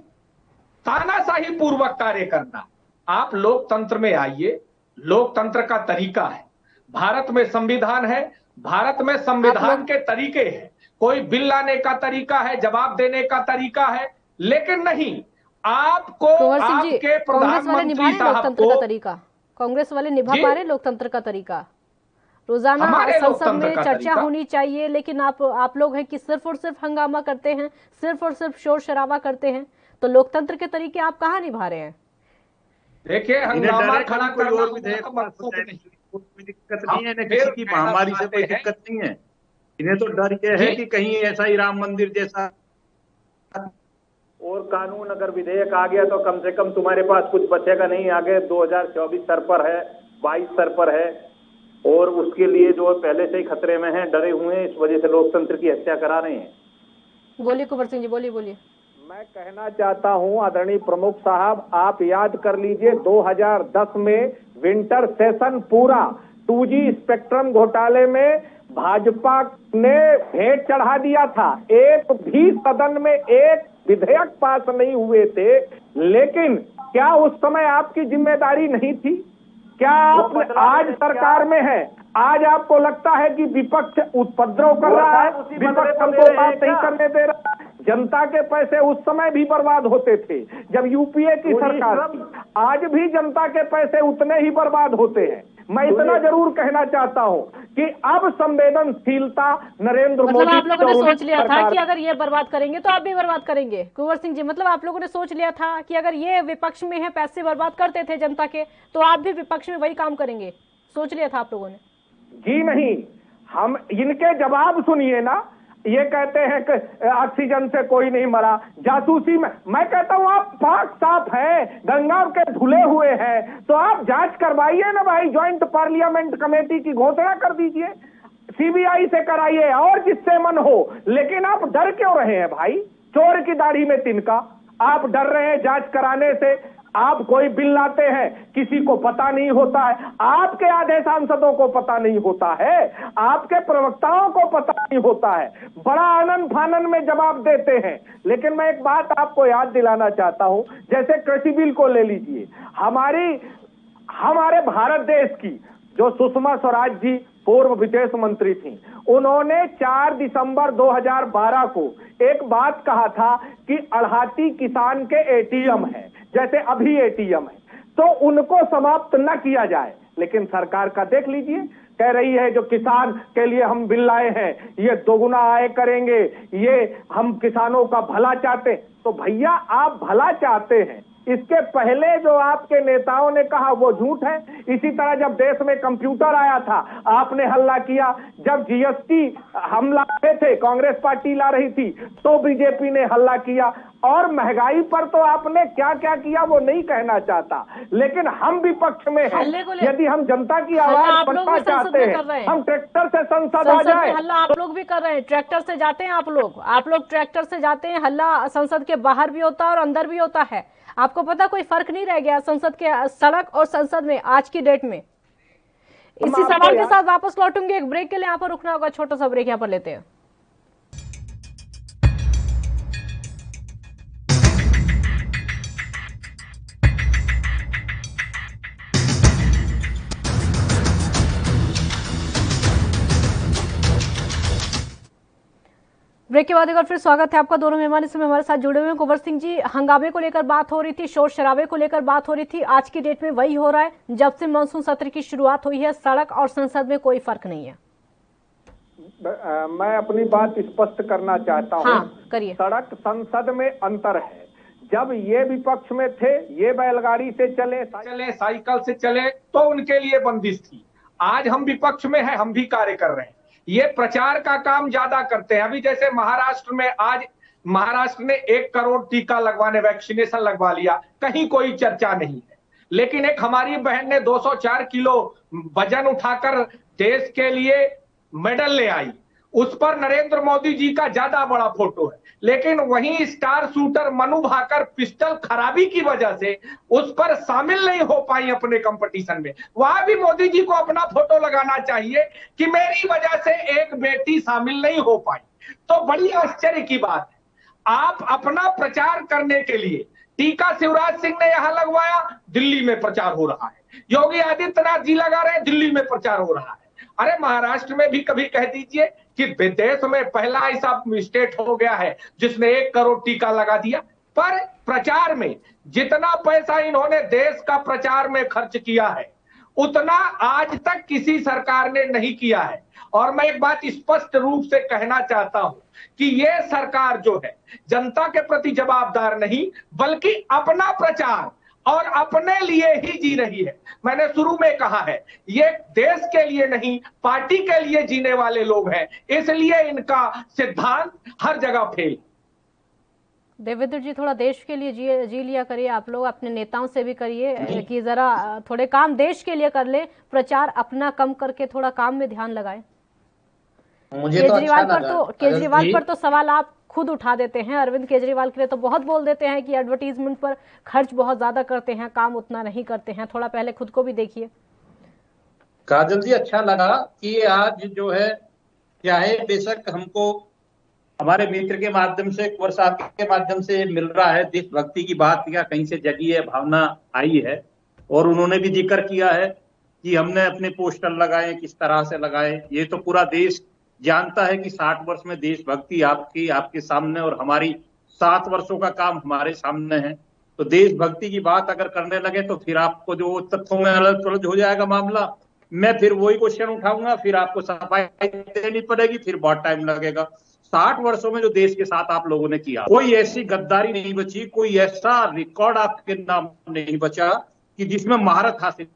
तानाशाही पूर्वक कार्य करना। आप लोकतंत्र में आइए, लोकतंत्र का तरीका है, भारत में संविधान है, भारत में संविधान के तरीके हैं, कोई बिल लाने का तरीका है, जवाब देने का तरीका है, लेकिन नहीं, आपको आपके प्रधानमंत्री साहब को, कांग्रेस वाले निभा पा रहे लोकतंत्र का तरीका। रोजाना संसद में चर्चा होनी चाहिए, लेकिन आप लोग हैं कि सिर्फ और सिर्फ हंगामा करते हैं, सिर्फ और सिर्फ शोर शराबा करते हैं। तो लोकतंत्र के तरीके आप कहाँ निभा रहे हैं? देखिए, हंगामा खड़ा करना कोई दिक्कत नहीं है, किसी की महामारी से कोई दिक्कत नहीं है। इन्हें तो डर ये है कि कहीं ऐसा ही राम मंदिर जैसा और कानून अगर विधेयक आ गया तो कम से कम तुम्हारे पास कुछ बचेगा नहीं। आगे 2024 सर पर है, 22 सर पर है, और उसके लिए जो पहले से ही खतरे में हैं, डरे हुए हैं, इस वजह से लोकतंत्र की हत्या करा रहे हैं। बोलिए कुंवर सिंह जी, बोलिए। मैं कहना चाहता हूं आदरणीय प्रमुख साहब, आप याद कर लीजिए 2010 में विंटर सेशन पूरा 2G स्पेक्ट्रम घोटाले में भाजपा ने भेंट चढ़ा दिया था। एक भी सदन में एक विधेयक पास नहीं हुए थे, लेकिन क्या उस समय आपकी जिम्मेदारी नहीं थी? क्या आप आज सरकार में है, आज आपको लगता है कि विपक्ष उपद्रव कर रहा है, विपक्ष हमको बात नहीं करने दे रहा? जनता के पैसे उस समय भी बर्बाद होते थे जब यूपीए की सरकार थी, आज भी जनता के पैसे उतने ही बर्बाद होते हैं। मैं इतना जरूर कहना चाहता हूं कि अब संवेदनशीलता नरेंद्र मोदी, आप लोगों ने सोच लिया था कि अगर ये बर्बाद करेंगे तो आप भी बर्बाद करेंगे। कुंवर सिंह जी, मतलब आप लोगों ने सोच लिया था कि अगर ये विपक्ष में है, पैसे बर्बाद करते थे जनता के, तो आप भी विपक्ष में वही काम करेंगे, सोच लिया था आप लोगों ने? जी नहीं, हम इनके जवाब सुनिए ना। ये कहते हैं कि ऑक्सीजन से कोई नहीं मरा, जासूसी में, मैं कहता हूं आप पाक साफ हैं, गंगा के धुले हुए हैं, तो आप जांच करवाइए ना भाई, ज्वाइंट पार्लियामेंट कमेटी की घोषणा कर दीजिए, सीबीआई से कराइए और जिससे मन हो। लेकिन आप डर क्यों रहे हैं भाई? चोर की दाढ़ी में तिनका, आप डर रहे हैं जांच कराने से। आप कोई बिल लाते हैं, किसी को पता नहीं होता है, आपके आधे सांसदों को पता नहीं होता है, आपके प्रवक्ताओं को पता नहीं होता है, बड़ा आनंद फानन में जवाब देते हैं। लेकिन मैं एक बात आपको याद दिलाना चाहता हूं, जैसे कृषि बिल को ले लीजिए, हमारे भारत देश की जो सुषमा स्वराज जी पूर्व विदेश मंत्री थी, उन्होंने 4 दिसंबर 2012 को एक बात कहा था कि अड़हाती किसान के एटीएम है, जैसे अभी एटीएम है, तो उनको समाप्त न किया जाए। लेकिन सरकार का देख लीजिए, कह रही है जो किसान के लिए हम बिल लाए हैं, ये दोगुना आय करेंगे, ये हम किसानों का भला चाहते। तो भैया, आप भला चाहते हैं, इसके पहले जो आपके नेताओं ने कहा वो झूठ है। इसी तरह जब देश में कंप्यूटर आया था, आपने हल्ला किया। जब जीएसटी हम ला रहे थे, कांग्रेस पार्टी ला रही थी, तो बीजेपी ने हल्ला किया। और महंगाई पर तो आपने क्या क्या किया वो नहीं कहना चाहता, लेकिन हम विपक्ष में हैं। यदि हम जनता की आवाज बनना चाहते हैं, हम ट्रैक्टर से संसद आ जाए। हल्ला आप लोग भी कर रहे हैं, ट्रैक्टर से जाते हैं आप लोग ट्रैक्टर से जाते हैं। हल्ला संसद के बाहर भी होता है और अंदर भी होता है। आपको पता कोई फर्क नहीं रह गया संसद के, सड़क और संसद में आज की डेट में। इसी सवाल के साथ वापस लौटूंगे, एक ब्रेक के लिए यहाँ पर रुकना होगा, छोटा सा ब्रेक यहाँ पर लेते हैं। ब्रेक के बाद एक बार फिर स्वागत है आपका। दोनों मेहमान इसमें हमारे साथ जुड़े हुए हैं। कुंवर सिंह जी, हंगामे को लेकर बात हो रही थी, शोर शराबे को लेकर बात हो रही थी, आज की डेट में वही हो रहा है। जब से मानसून सत्र की शुरुआत हुई है, सड़क और संसद में कोई फर्क नहीं है। मैं अपनी बात स्पष्ट करना चाहता हूँ। हाँ, करिए। सड़क संसद में अंतर है। जब ये विपक्ष में थे, ये बैलगाड़ी से चले साइकिल से चले तो उनके लिए बंदिश थी। आज हम विपक्ष में हैं, हम भी कार्य कर रहे हैं। ये प्रचार का काम ज्यादा करते हैं। अभी जैसे महाराष्ट्र में, आज महाराष्ट्र ने 1 करोड़ टीका लगवाने, वैक्सीनेशन लगवा लिया, कहीं कोई चर्चा नहीं है। लेकिन एक हमारी बहन ने 204 किलो वजन उठाकर देश के लिए मेडल ले आई, उस पर नरेंद्र मोदी जी का ज्यादा बड़ा फोटो है। लेकिन वहीं star shooter Manu Bhaker pistol खराबी की वजह से उस पर शामिल नहीं हो पाई अपने कंपटीशन में। वहां भी मोदी जी को अपना फोटो लगाना चाहिए कि मेरी वजह से एक बेटी शामिल नहीं हो पाई। तो बड़ी आश्चर्य की बात है। आप अपना प्रचार करने के लिए, टीका शिवराज सिंह ने यहां लगवाया, दिल्ली में प्रचार हो रहा है। योगी आदित्यनाथ जी लगा रहे हैं, दिल्ली में प्रचार हो रहा है। अरे महाराष्ट्र में भी कभी कह दीजिए कि देश में पहला ऐसा स्टेट हो गया है जिसने 1 करोड़ टीका लगा दिया। पर प्रचार में जितना पैसा इन्होंने देश का प्रचार में खर्च किया है, उतना आज तक किसी सरकार ने नहीं किया है। और मैं एक बात स्पष्ट रूप से कहना चाहता हूं कि ये सरकार जो है, जनता के प्रति जवाबदार नहीं, बल्कि अपना प्रचार और अपने लिए ही जी रही है। मैंने शुरू में कहा है, ये देश के लिए नहीं, पार्टी के लिए जीने वाले लोग हैं, इसलिए इनका सिद्धांत हर जगह फेल। देवेंद्र जी, थोड़ा देश के लिए जी लिया करिए आप लोग, अपने नेताओं से भी करिए कि जरा थोड़े काम देश के लिए कर ले, प्रचार अपना कम करके थोड़ा काम में ध्यान लगाए। केजरीवाल पर तो सवाल आप खुद उठा देते हैं। अरविंद केजरीवाल के लिए तो बहुत बोल देते हैं कि एडवर्टीजमेंट पर खर्च बहुत ज्यादा करते हैं, काम उतना नहीं करते हैं। थोड़ा पहले खुद को भी देखिए। काजल जी, अच्छा लगा कि आज जो है, चाहे बेशक हमको हमारे मित्र के माध्यम से, कुंवर साहब के माध्यम से मिल रहा है, देशभक्ति की बात या कहीं से जगी है, भावना आई है, और उन्होंने भी जिक्र किया है कि हमने अपने पोस्टर लगाए, किस तरह से लगाए। ये तो पूरा देश जानता है कि 60 वर्ष में देशभक्ति आपके सामने, और हमारी 7 वर्षों का काम हमारे सामने है। तो देशभक्ति की बात अगर करने लगे तो फिर आपको जो तथ्यों में अलग हो जाएगा मामला। मैं फिर वही क्वेश्चन उठाऊंगा, फिर आपको सफाई देनी पड़ेगी, फिर बहुत टाइम लगेगा। 60 वर्षों में जो देश के साथ आप लोगों ने किया, कोई ऐसी गद्दारी नहीं बची, कोई ऐसा रिकॉर्ड आपके नाम नहीं बचा कि जिसमें महारत हासिल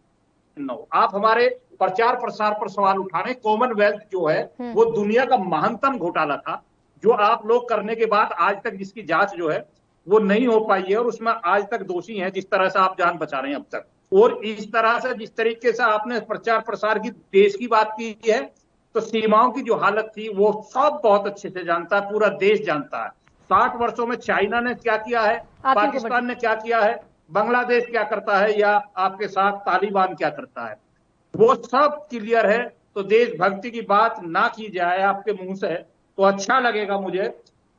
न हो। आप हमारे प्रचार प्रसार पर सवाल उठाने, कॉमनवेल्थ जो है वो दुनिया का महानतम घोटाला था, जो आप लोग करने के बाद आज तक जिसकी जांच जो है वो नहीं हो पाई है, और उसमें आज तक दोषी हैं, जिस तरह से आप जान बचा रहे हैं अब तक। और इस तरह से जिस तरीके से आपने प्रचार प्रसार की, देश की बात की है, तो सीमाओं की जो हालत थी वो सब बहुत अच्छे से जानता है, पूरा देश जानता है। 60 वर्षों में चाइना ने क्या किया है, पाकिस्तान ने क्या किया है, बांग्लादेश क्या करता है, या आपके साथ तालिबान क्या करता है, वो सब क्लियर है। तो देशभक्ति की बात ना की जाए आपके मुंह से तो अच्छा लगेगा मुझे।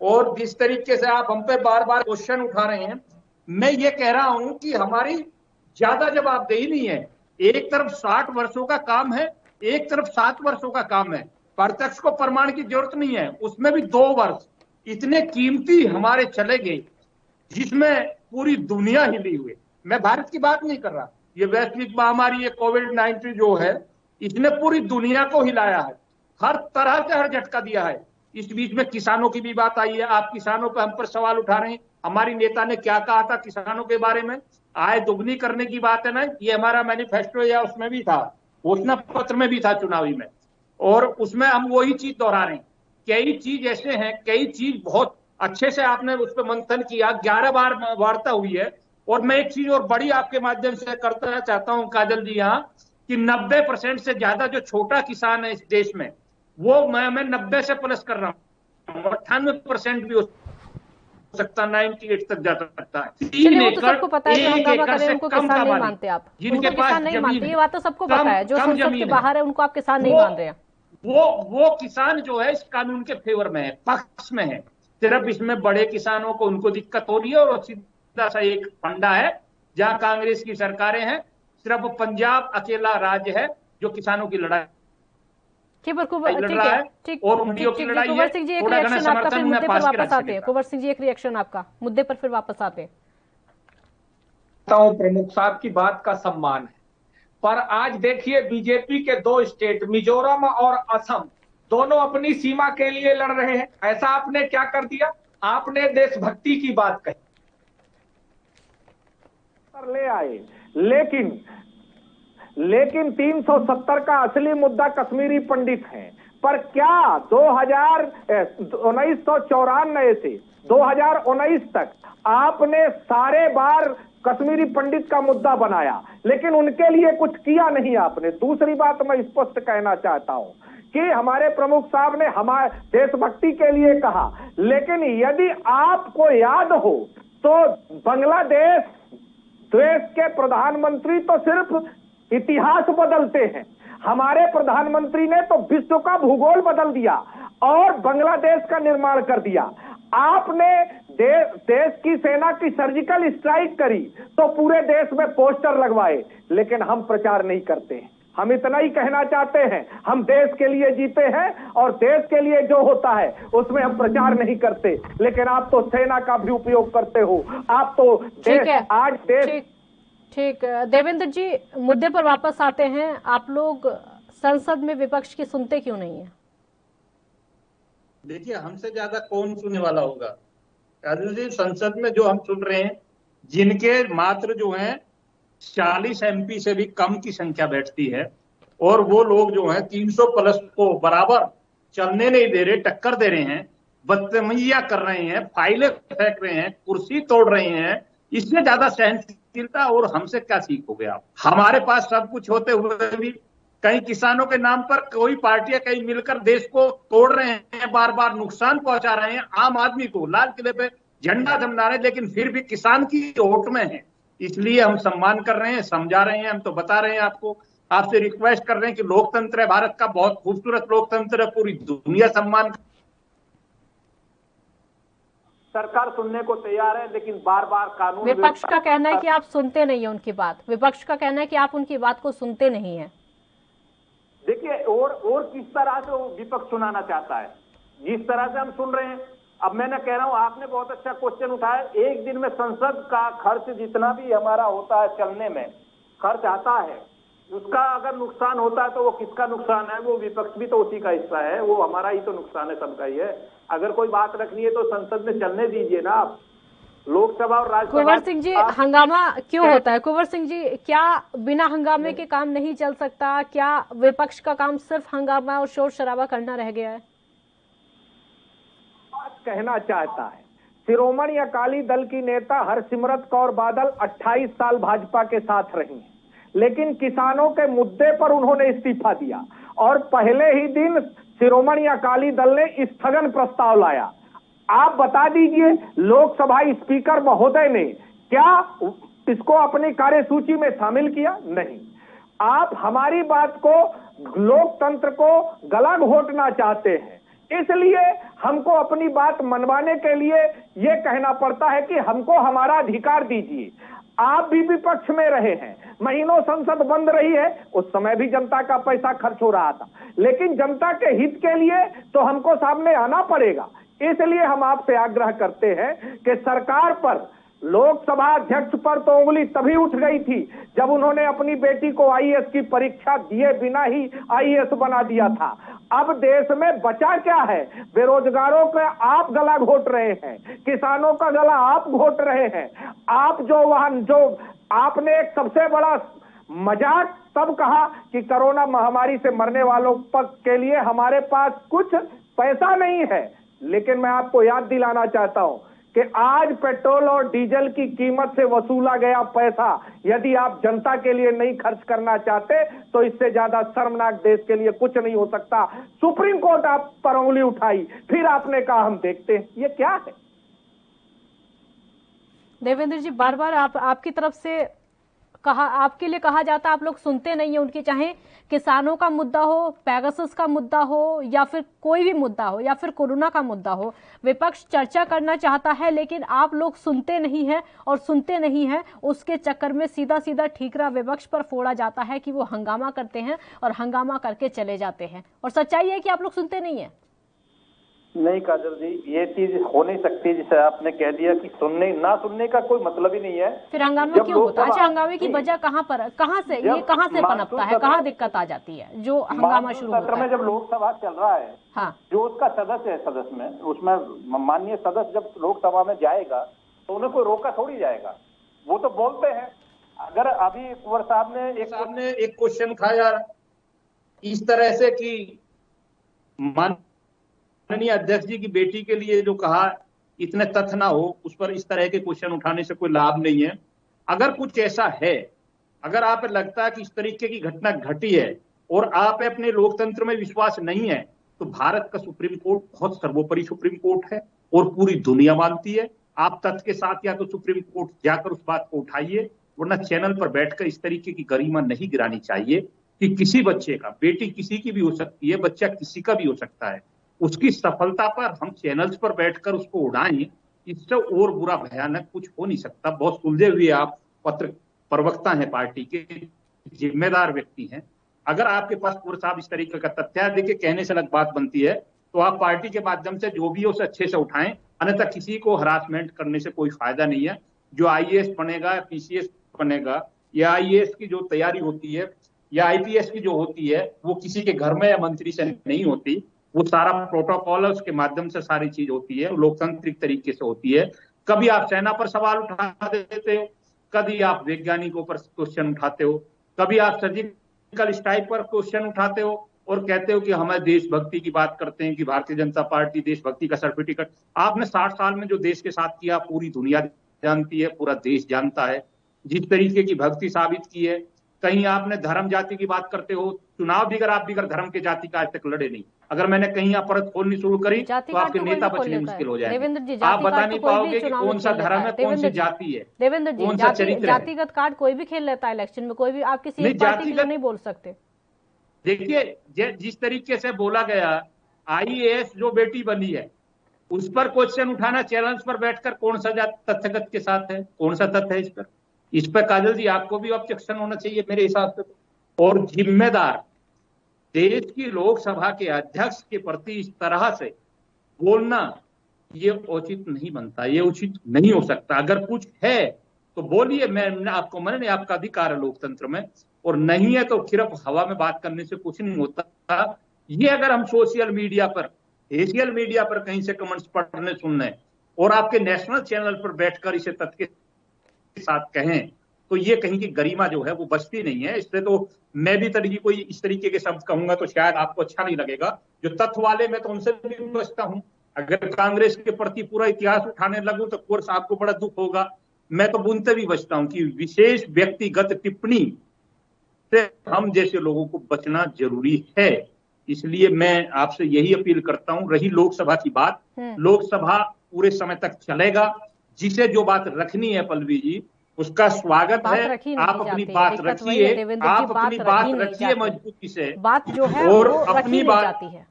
और जिस तरीके से आप हम पे बार बार क्वेश्चन उठा रहे हैं, मैं ये कह रहा हूं कि हमारी ज्यादा जवाबदेही नहीं है। एक तरफ 60 वर्षों का काम है, एक तरफ 7 वर्षों का काम है। प्रत्यक्ष को प्रमाण की जरूरत नहीं है, उसमें भी 2 वर्ष इतने कीमती हमारे चले गए, जिसमें पूरी दुनिया हिली हुई। मैं भारत की बात नहीं कर रहा, ये वैश्विक महामारी, ये कोविड-19 जो है, इसने पूरी दुनिया को हिलाया है, हर तरह से हर झटका दिया है। इस बीच में किसानों की भी बात आई है, आप किसानों पर हम पर सवाल उठा रहे हैं। हमारी नेता ने क्या कहा था किसानों के बारे में, आय दोगुनी करने की बात है ना, ये हमारा मैनिफेस्टो या उसमें भी था, घोषणा पत्र में भी था चुनावी में, और उसमें हम वही चीज दोहरा रहे हैं। कई चीज ऐसे हैं, कई चीज बहुत अच्छे से आपने उस पर मंथन किया, 11 बार वार्ता हुई है। और मैं एक चीज और बड़ी आपके माध्यम से करना चाहता हूं काजल जी, यहाँ कि 90% से ज्यादा जो छोटा किसान है इस देश में, वो मैं 90 से प्लस कर रहा हूँ, 98% भी सकता, 98 तक जा सकता है। 3 चलिए, वो तो एकड़ सबको पता है, जो 1 हंगामा एकड़ कर रहे से हैं उनको कम किसान का नहीं मालिक, मानते आप, जिनके उनको पास किसान नहीं जमीन मानते, है, ये बात तो सबको पता है। जो कम संसद के जमीन बाहर है उनको आप किसान नहीं मान रहे हैं। वो किसान जो है इस कानून के फेवर में है, पक्ष में है। सिर्फ इसमें बड़े किसानों को उनको दिक्कत हो रही है, और सीधा सा एक फंडा है जहां कांग्रेस की सरकारें हैं, सिर्फ पंजाब अकेला राज्य है जो किसानों की लड़ाई ठीक लड़ ठीक रहा है, है, ठीक और ठीक उंगलियों की ठीक जी, लड़ाई है। कुंवर सिंह जी एक थोड़ा घना रिएक्शन आपका, फिर समर्थन उन्हें मुद्दे पर पास वापस कराने आते हैं। कुंवर सिंह जी एक रिएक्शन आपका, मुद्दे पर फिर वापस आते हैं। प्रमुख साहब की बात का सम्मान है, पर आज देखिए बीजेपी के 2 स्टेट मिजोरम और असम दोनों अपनी सीमा के लिए लड़ रहे हैं। ऐसा आपने क्या कर दिया? आपने देशभक्ति की बात कही, ले आए, लेकिन 370 का असली मुद्दा कश्मीरी पंडित है। पर क्या 1994 से 2019 तक आपने सारे बार कश्मीरी पंडित का मुद्दा बनाया, लेकिन उनके लिए कुछ किया नहीं आपने। दूसरी बात मैं स्पष्ट कहना चाहता हूं कि हमारे प्रमुख साहब ने हमारे देशभक्ति के लिए कहा, लेकिन यदि आपको याद हो तो बांग्लादेश देश के प्रधानमंत्री तो सिर्फ इतिहास बदलते हैं, हमारे प्रधानमंत्री ने तो विश्व का भूगोल बदल दिया और बांग्लादेश का निर्माण कर दिया। आपने देश की सेना की सर्जिकल स्ट्राइक करी तो पूरे देश में पोस्टर लगवाए, लेकिन हम प्रचार नहीं करते हैं। हम इतना ही कहना चाहते हैं, हम देश के लिए जीते हैं और देश के लिए जो होता है उसमें हम प्रचार नहीं करते, लेकिन आप तो सेना का भी उपयोग करते हो। आप तो ठीक है, आज देश ठीक। देवेंद्र जी, मुद्दे पर वापस आते हैं। आप लोग संसद में विपक्ष की सुनते क्यों नहीं है? देखिए, हमसे ज्यादा कौन सुनने वाला होगा? राजू जी, संसद में जो हम सुन रहे हैं, जिनके मात्र जो हैं 40 MP से भी कम की संख्या बैठती है, और वो लोग जो हैं 300 प्लस को बराबर चलने नहीं दे रहे, टक्कर दे रहे हैं, बदतमीजियां कर रहे हैं, फाइलें फेंक रहे हैं, कुर्सी तोड़ रहे हैं, इससे ज्यादा सहनशीलता और हमसे क्या सीखोगे आप? हमारे पास सब कुछ होते हुए भी कई किसानों के नाम पर कोई पार्टियां कई मिलकर देश को तोड़ रहे हैं, बार बार नुकसान पहुंचा रहे हैं, आम आदमी को लाल किले पे झंडा थमना रहे हैं, लेकिन फिर भी किसान की होट में है। इसलिए हम सम्मान कर रहे हैं, समझा रहे हैं, हम तो बता रहे हैं आपको, आपसे रिक्वेस्ट कर रहे हैं कि लोकतंत्र है भारत का, बहुत खूबसूरत लोकतंत्र है, पूरी दुनिया सम्मान। सरकार सुनने को तैयार है, लेकिन बार बार कानून विपक्ष का कहना है कि आप सुनते नहीं है उनकी बात, विपक्ष का कहना है कि आप उनकी बात को सुनते नहीं है। देखिए, और किस तरह से वो विपक्ष सुनाना चाहता है, जिस तरह से हम सुन रहे हैं। अब मैं कह रहा हूं, आपने बहुत अच्छा क्वेश्चन उठाया। एक दिन में संसद का खर्च जितना भी हमारा होता है, चलने में खर्च आता है, उसका अगर नुकसान होता है तो वो किसका नुकसान है? वो विपक्ष भी तो उसी का हिस्सा है, वो हमारा ही तो नुकसान है, सबका ही है। अगर कोई बात रखनी है तो संसद में चलने दीजिए ना आप। लोकसभा और राज्यसभा। कुंवर सिंह जी, हंगामा क्यों होता है? कुंवर सिंह जी, क्या बिना हंगामे के काम नहीं चल सकता? क्या विपक्ष का काम सिर्फ हंगामा और शोर शराबा करना रह गया है? कहना चाहता है, शिरोमणि अकाली दल की नेता हरसिमरत कौर बादल 28 साल भाजपा के साथ रही हैं, लेकिन किसानों के मुद्दे पर उन्होंने इस्तीफा दिया और पहले ही दिन शिरोमणि अकाली दल ने स्थगन प्रस्ताव लाया। आप बता दीजिए, लोकसभा स्पीकर महोदय ने क्या इसको अपनी कार्यसूची में शामिल किया? नहीं। आप हमारी बात को, लोकतंत्र को गला घोटना चाहते हैं, इसलिए हमको अपनी बात मनवाने के लिए यह कहना पड़ता है कि हमको हमारा अधिकार दीजिए। आप भी विपक्ष में रहे हैं, महीनों संसद बंद रही है, उस समय भी जनता का पैसा खर्च हो रहा था, लेकिन जनता के हित के लिए तो हमको सामने आना पड़ेगा। इसलिए हम आपसे आग्रह करते हैं कि सरकार पर, लोकसभा अध्यक्ष पर तो उंगली तभी उठ गई थी जब उन्होंने अपनी बेटी को आईएएस की परीक्षा दिए बिना ही आईएएस बना दिया था। अब देश में बचा क्या है? बेरोजगारों का आप गला घोट रहे हैं, किसानों का गला आप घोट रहे हैं। आप जो आपने एक सबसे बड़ा मजाक तब कहा कि कोरोना महामारी से मरने वालों के लिए हमारे पास कुछ पैसा नहीं है, लेकिन मैं आपको याद दिलाना चाहता हूं कि आज पेट्रोल और डीजल की कीमत से वसूला गया पैसा यदि आप जनता के लिए नहीं खर्च करना चाहते तो इससे ज्यादा शर्मनाक देश के लिए कुछ नहीं हो सकता। सुप्रीम कोर्ट आप पर उंगली उठाई, फिर आपने कहा हम देखते हैं। ये क्या है? देवेंद्र जी, बार बार आपकी तरफ से आपके लिए कहा जाता है आप लोग सुनते नहीं है उनकी, चाहे किसानों का मुद्दा हो, पैगासस का मुद्दा हो, या फिर कोई भी मुद्दा हो, या फिर कोरोना का मुद्दा हो, विपक्ष चर्चा करना चाहता है लेकिन आप लोग सुनते नहीं हैं, और सुनते नहीं हैं उसके चक्कर में सीधा सीधा ठीकरा विपक्ष पर फोड़ा जाता है कि वो हंगामा करते हैं और हंगामा करके चले जाते हैं, और सच्चाई है कि आप लोग सुनते नहीं है। नहीं काजल जी, ये चीज हो नहीं सकती। जैसे आपने कह दिया कि ना सुनने का कोई मतलब ही नहीं है, फिर हंगामा क्यों होता है? अच्छा, हंगामे की वजह कहाँ से पनपता है, कहाँ दिक्कत आ जाती है जो हंगामा शुरू होता है? में जब लोकसभा चल रहा है, हाँ, जो उसका सदस्य है, सदस्य में उसमें माननीय सदस्य जब लोकसभा में जाएगा तो उन्हें कोई रोका थोड़ी जाएगा, वो तो बोलते हैं। अगर अभी कुंवर साहब ने एक क्वेश्चन उठाया इस तरह से कि माननीय अध्यक्ष जी की बेटी के लिए जो कहा इतने तथ्य ना हो, उस पर इस तरह के क्वेश्चन उठाने से कोई लाभ नहीं है। अगर कुछ ऐसा है, अगर आप लगता है कि इस तरीके की घटना घटी है और आप अपने लोकतंत्र में विश्वास नहीं है, तो भारत का सुप्रीम कोर्ट बहुत सर्वोपरि सुप्रीम कोर्ट है और पूरी दुनिया मानती है। आप तथ्य के साथ या तो सुप्रीम कोर्ट जाकर उस बात को उठाइए, वरना चैनल पर बैठकर इस तरीके की गरिमा नहीं गिरानी चाहिए कि किसी बच्चे का, बेटी किसी की भी हो सकती है, बच्चा किसी का भी हो सकता है, उसकी सफलता पर हम चैनल्स पर बैठकर उसको उड़ाएं, इससे और बुरा भयानक कुछ हो नहीं सकता। बहुत सुलझे हुए आप प्रवक्ता हैं, पार्टी के जिम्मेदार व्यक्ति हैं। अगर आपके पास पूरा साहब इस तरीके का तथ्य देखिए कहने से अलग बात बनती है, तो आप पार्टी के माध्यम से जो भी हो उसे अच्छे से उठाएं, अन्यथा किसी को हरासमेंट करने से कोई फायदा नहीं है। जो आईएएस बनेगा, पीसीएस बनेगा, या आईएएस की जो तैयारी होती है या आईपीएस की जो होती है, वो किसी के घर में या मंत्री से नहीं होती, वो सारा प्रोटोकॉल है, उसके माध्यम से सारी चीज होती है, लोकतांत्रिक तरीके से होती है। कभी आप सेना पर सवाल उठा देते हो, कभी आप वैज्ञानिकों पर क्वेश्चन उठाते हो, कभी आप सर्जिकल स्ट्राइक पर क्वेश्चन उठाते हो और कहते हो कि हमें देशभक्ति की बात करते हैं कि भारतीय जनता पार्टी देशभक्ति का सर्टिफिकेट। आपने 60 साल में जो देश के साथ किया पूरी दुनिया जानती है, पूरा देश जानता है, जिस तरीके की भक्ति साबित की है। कहीं आपने धर्म जाति की बात करते हो, चुनाव भी अगर धर्म के जाति का आज तक लड़े नहीं। अगर मैंने कहीं यहाँ परत खोलनी शुरू करी तो आपके नेता बचने मुश्किल हो जाएंगे। आप बता नहीं पाओगे कि कौन सा धर्म है, कौन सी जाति है, देवेंद्र जी, कौन सा चरित्र है। जातिगत कार्ड कोई भी खेल लेता है इलेक्शन में, कोई भी, आप किसी एक पार्टी के लिए नहीं बोल सकते। देखिए जिस तरीके से बोला गया, आईएएस जो बेटी बनी है उस पर क्वेश्चन उठाना चैनल्स पर बैठकर कौन सा तथ्यगत के साथ है, कौन सा तथ्य है इस पर काजल जी आपको भी ऑब्जेक्शन होना चाहिए मेरे हिसाब से। और जिम्मेदार देश की लोकसभा के अध्यक्ष के प्रति इस तरह से बोलना ये उचित नहीं बनता, ये उचित नहीं हो सकता। अगर कुछ है तो बोलिए, मैंने आपका अधिकार है लोकतंत्र में, और नहीं है तो सिर्फ हवा में बात करने से कुछ नहीं होता। ये अगर हम सोशल मीडिया पर कहीं से कमेंट्स पढ़ने सुनने और आपके नेशनल चैनल पर बैठकर इसे तथ्य के साथ कहें, तो ये कहीं की गरिमा जो है वो बचती नहीं है। इससे तो मैं भी कोई इस तरीके के शब्द कहूंगा तो शायद आपको अच्छा नहीं लगेगा। जो तथ्य वाले, मैं तो उनसे भी बचता हूं। अगर कांग्रेस के प्रति पूरा इतिहास उठाने लगूं तो कोर्स आपको बड़ा दुख होगा। मैं तो उनसे भी बचता हूं कि विशेष व्यक्तिगत टिप्पणी से हम जैसे लोगों को बचना जरूरी है। इसलिए मैं आपसे यही अपील करता हूं। रही लोकसभा की बात, लोकसभा पूरे समय तक चलेगा। जिसे जो बात रखनी है पल्लवी जी, उसका स्वागत है। आप अपनी बात रखिए, आप अपनी बात रखिए मजबूती से, बात जो है और वो अपनी बात जाती है।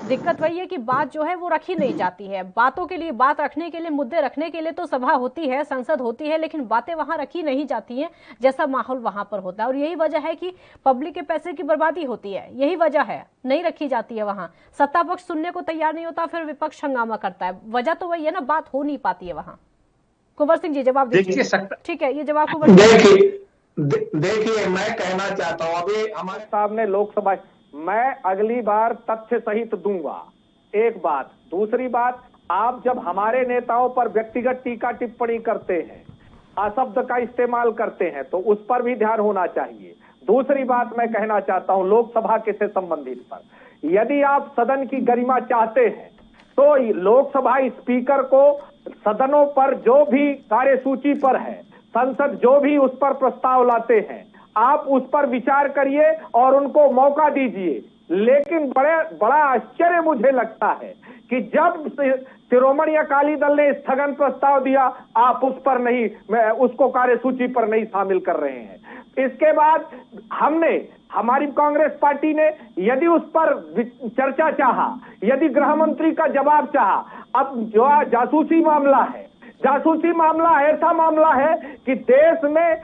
दिक्कत वही है कि बात जो है वो रखी नहीं जाती है। बातों के लिए, बात रखने के लिए, मुद्दे रखने के लिए तो सभा होती है, संसद होती है, लेकिन बातें वहां रखी नहीं जाती हैं जैसा माहौल वहां पर होता है। और यही वजह है कि पब्लिक के पैसे की बर्बादी होती है, यही वजह है, नहीं रखी जाती है वहां। सत्ता पक्ष सुनने को तैयार नहीं होता, फिर विपक्ष हंगामा करता है। वजह तो वही है ना, बात हो नहीं पाती है वहां। कुंवर सिंह जी जवाब दीजिए। ठीक है, ये जवाब कुंवर देखिए मैं कहना चाहता हूँ, अभी हमारे सामने लोकसभा, मैं अगली बार तथ्य सहित दूंगा, एक बात। दूसरी बात, आप जब हमारे नेताओं पर व्यक्तिगत टीका टिप्पणी करते हैं, अशब्द का इस्तेमाल करते हैं, तो उस पर भी ध्यान होना चाहिए। दूसरी बात मैं कहना चाहता हूं लोकसभा के से संबंधित पर, यदि आप सदन की गरिमा चाहते हैं तो लोकसभा स्पीकर को सदनों पर जो भी कार्यसूची पर है, संसद जो भी उस पर प्रस्ताव लाते हैं, आप उस पर विचार करिए और उनको मौका दीजिए लेकिन बड़ा आश्चर्य मुझे लगता है कि जब शिरोमणि अकाली दल ने स्थगन प्रस्ताव दिया, आप उस पर नहीं, उसको कार्यसूची पर नहीं शामिल कर रहे हैं। इसके बाद हमारी कांग्रेस पार्टी ने यदि उस पर चर्चा चाहा, यदि गृह मंत्री का जवाब चाहा, अब जो जासूसी मामला है, जासूसी मामला ऐसा मामला है कि देश में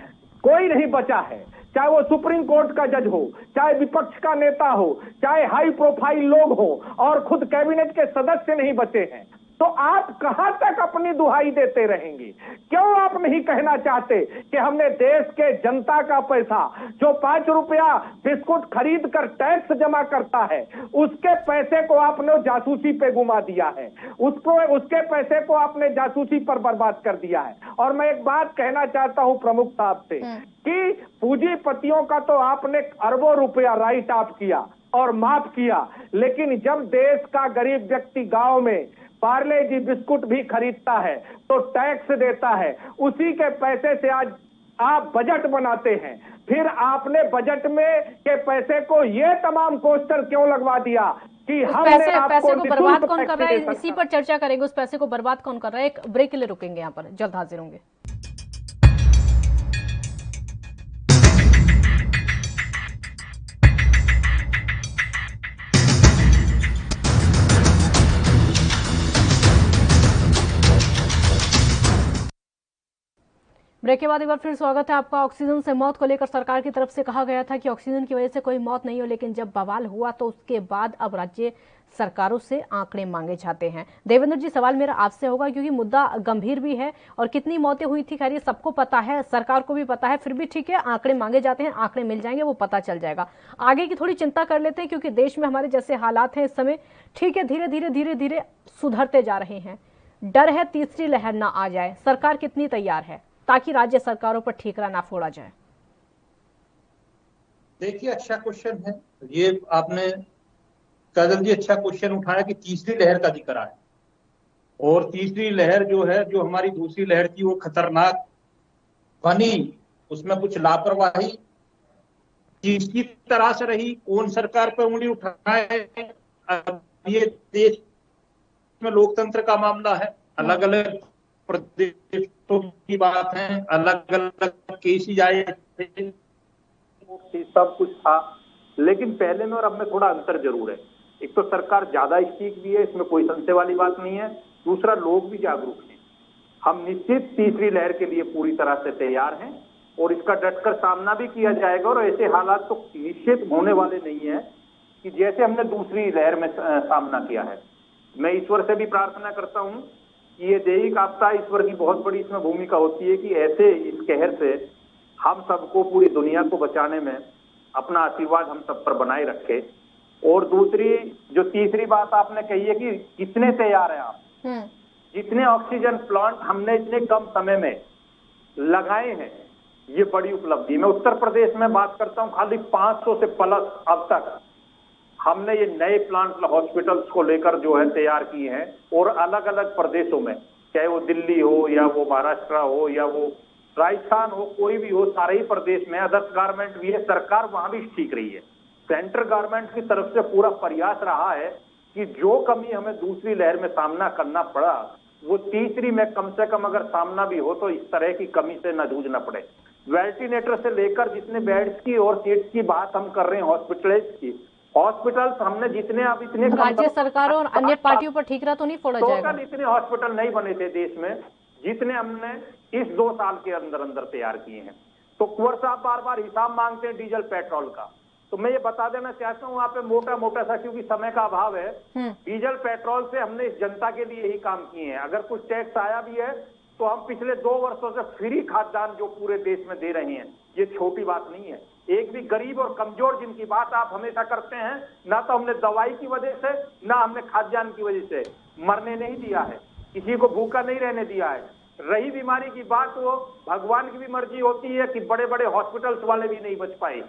कोई नहीं बचा है, चाहे वो सुप्रीम कोर्ट का जज हो, चाहे विपक्ष का नेता हो, चाहे हाई प्रोफाइल लोग हो, और खुद कैबिनेट के सदस्य नहीं बचे हैं। तो आप कहां तक अपनी दुहाई देते रहेंगे? क्यों आप नहीं कहना चाहते कि हमने देश के जनता का पैसा, जो 5 रुपया बिस्कुट खरीद कर टैक्स जमा करता है, उसके पैसे को आपने जासूसी पे घुमा दिया है, उसके पैसे को आपने जासूसी पर बर्बाद कर दिया है। और मैं एक बात कहना चाहता हूं प्रमुख साहब से कि पूंजीपतियों का तो आपने अरबों रुपया राइट ऑफ किया और माफ किया, लेकिन जब देश का गरीब व्यक्ति गांव में पार्ले जी बिस्कुट भी खरीदता है तो टैक्स देता है, उसी के पैसे से आज आप बजट बनाते हैं। फिर आपने बजट में के पैसे को ये तमाम पोस्टर क्यों लगवा दिया कि हमने पैसे को बर्बाद कौन कर रहा है? इसी पर चर्चा करेंगे, उस पैसे को बर्बाद कौन कर रहा है। एक ब्रेक के लिए रुकेंगे, यहाँ पर जल्द हाजिर होंगे। ब्रेक के बाद एक बार फिर स्वागत है आपका। ऑक्सीजन से मौत को लेकर सरकार की तरफ से कहा गया था कि ऑक्सीजन की वजह से कोई मौत नहीं हो, लेकिन जब बवाल हुआ तो उसके बाद अब राज्य सरकारों से आंकड़े मांगे जाते हैं। देवेंद्र जी, सवाल मेरा आपसे होगा, क्योंकि मुद्दा गंभीर भी है और कितनी मौतें हुई थी खैर ये सबको पता है, सरकार को भी पता है, फिर भी ठीक है आंकड़े मांगे जाते हैं, आंकड़े मिल जाएंगे, वो पता चल जाएगा। आगे की थोड़ी चिंता कर लेते हैं, क्योंकि देश में हमारे जैसे हालात हैं इस समय, ठीक है धीरे धीरे धीरे धीरे सुधरते जा रहे हैं। डर है तीसरी लहर ना आ जाए, सरकार कितनी तैयार है ताकि राज्य सरकारों पर ठीकरा ना फोड़ा जाए? देखिए, अच्छा क्वेश्चन है ये आपने, काजल जी, अच्छा क्वेश्चन उठाया कि तीसरी लहर का जिक्र है। और तीसरी लहर जो है, जो हमारी दूसरी लहर थी, वो खतरनाक बनी, उसमें कुछ लापरवाही किसकी तरह से रही, कौन सरकार पर उंगली उठाए। अब ये देश में लोकतंत्र का मामला है, अलग अलग प्रदेशों की बात है, अलग अलग केसेज आए थे, सब कुछ था, लेकिन पहले में और अब में थोड़ा अंतर जरूर है। एक तो सरकार ज्यादा स्ट्रिक्ट भी है, इसमें कोई संशय वाली बात नहीं है। दूसरा, लोग भी जागरूक हैं। हम निश्चित तीसरी लहर के लिए पूरी तरह से तैयार हैं और इसका डटकर सामना भी किया जाएगा। और ऐसे हालात तो निश्चित होने वाले नहीं है कि जैसे हमने दूसरी लहर में सामना किया है। मैं ईश्वर से भी प्रार्थना करता हूं कि ये दैहिक आपदा, ईश्वर की बहुत बड़ी इसमें भूमिका होती है कि ऐसे इस कहर से हम सबको, पूरी दुनिया को बचाने में अपना आशीर्वाद हम सब पर बनाए रखे। और दूसरी जो तीसरी बात आपने कही है कि कितने तैयार हैं आप, जितने ऑक्सीजन प्लांट हमने इतने कम समय में लगाए हैं, ये बड़ी उपलब्धि। मैं उत्तर प्रदेश में बात करता हूं, खाली 500 से प्लस अब तक हमने ये नए प्लांट हॉस्पिटल्स को लेकर जो है तैयार किए हैं। और अलग अलग प्रदेशों में, चाहे वो दिल्ली हो या वो महाराष्ट्र हो या वो राजस्थान हो, कोई भी हो, सारे ही प्रदेश में अदर्स गारमेंट भी है। सरकार वहां भी ठीक रही है। सेंट्रल गवर्नमेंट की तरफ से पूरा प्रयास रहा है कि जो कमी हमें दूसरी लहर में सामना करना पड़ा, वो तीसरी में कम से कम अगर सामना भी हो तो इस तरह की कमी से न जूझना पड़े। वेंटिलेटर से लेकर जितने बेड्स की और सीट्स की बात हम कर रहे हैं, हॉस्पिटल्स की, हॉस्पिटल्स हमने जितने अब इतने राज्य सरकारों और अन्य पार्टियों पर ठीकरा तो नहीं फोड़ा जाएगा? टोटल इतने हॉस्पिटल नहीं बने थे देश में जितने हमने इस 2 साल के अंदर अंदर तैयार किए हैं। तो कुंवर साहब बार बार हिसाब मांगते हैं डीजल पेट्रोल का, तो मैं ये बता देना चाहता हूँ वहां पे मोटा मोटा सा, क्योंकि समय का अभाव है, डीजल पेट्रोल से हमने इस जनता के लिए ही काम किए हैं। अगर कुछ टैक्स आया भी है तो हम पिछले 2 वर्षों से फ्री खाद्यान्न जो पूरे देश में दे रहे हैं, ये छोटी बात नहीं है। एक भी गरीब और कमजोर जिनकी बात आप हमेशा करते हैं, ना तो हमने दवाई की वजह से, ना हमने खाद्यान्न की वजह से मरने नहीं दिया है, किसी को भूखा नहीं रहने दिया है। रही बीमारी की बात, वो भगवान की भी मर्जी होती है कि बड़े बड़े हॉस्पिटल्स वाले भी नहीं बच पाए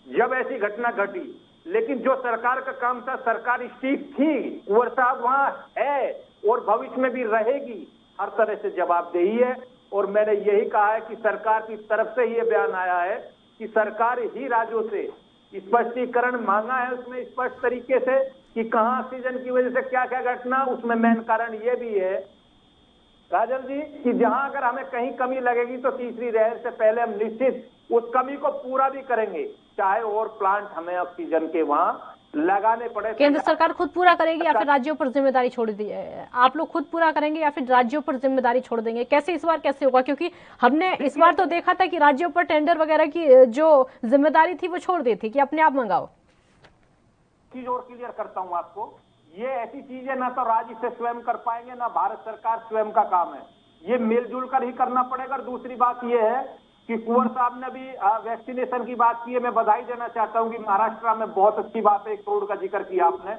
जब ऐसी घटना घटी। लेकिन जो सरकार का काम था, सरकार स्ट्रिक्ट थी, कुंवर साहब वहां है और भविष्य में भी रहेगी, हर तरह से जवाबदेही है। और मैंने यही कहा है कि सरकार की तरफ से ये बयान आया है कि सरकार ही राज्यों से स्पष्टीकरण मांगा है उसमें स्पष्ट तरीके से कि कहाँ ऑक्सीजन की वजह से क्या क्या घटना, उसमें मेन कारण ये भी है काजल जी कि जहां अगर हमें कहीं कमी लगेगी तो तीसरी लहर से पहले हम निश्चित उस कमी को पूरा भी करेंगे, चाहे और प्लांट हमें ऑक्सीजन के वहां लगाने पड़े। केंद्र सरकार खुद पूरा करेगी या फिर राज्यों पर जिम्मेदारी छोड़ दी? आप लोग खुद पूरा करेंगे या फिर राज्यों पर जिम्मेदारी छोड़ देंगे? कैसे इस बार कैसे होगा? क्योंकि हमने इस बार तो देखा था कि राज्यों पर टेंडर वगैरह की जो जिम्मेदारी थी वो छोड़ दी थी कि अपने आप मंगाओ। चीज और क्लियर करता हूं आपको, ये ऐसी चीज है ना तो राज्य से स्वयं कर पाएंगे ना भारत सरकार स्वयं का काम है, ये मिलजुल कर ही करना पड़ेगा। दूसरी बात ये है कि कुंवर साहब ने भी वैक्सीनेशन की बात की है, मैं बधाई देना चाहता हूं कि महाराष्ट्र में बहुत अच्छी बात है, 1 करोड़ का जिक्र किया आपने।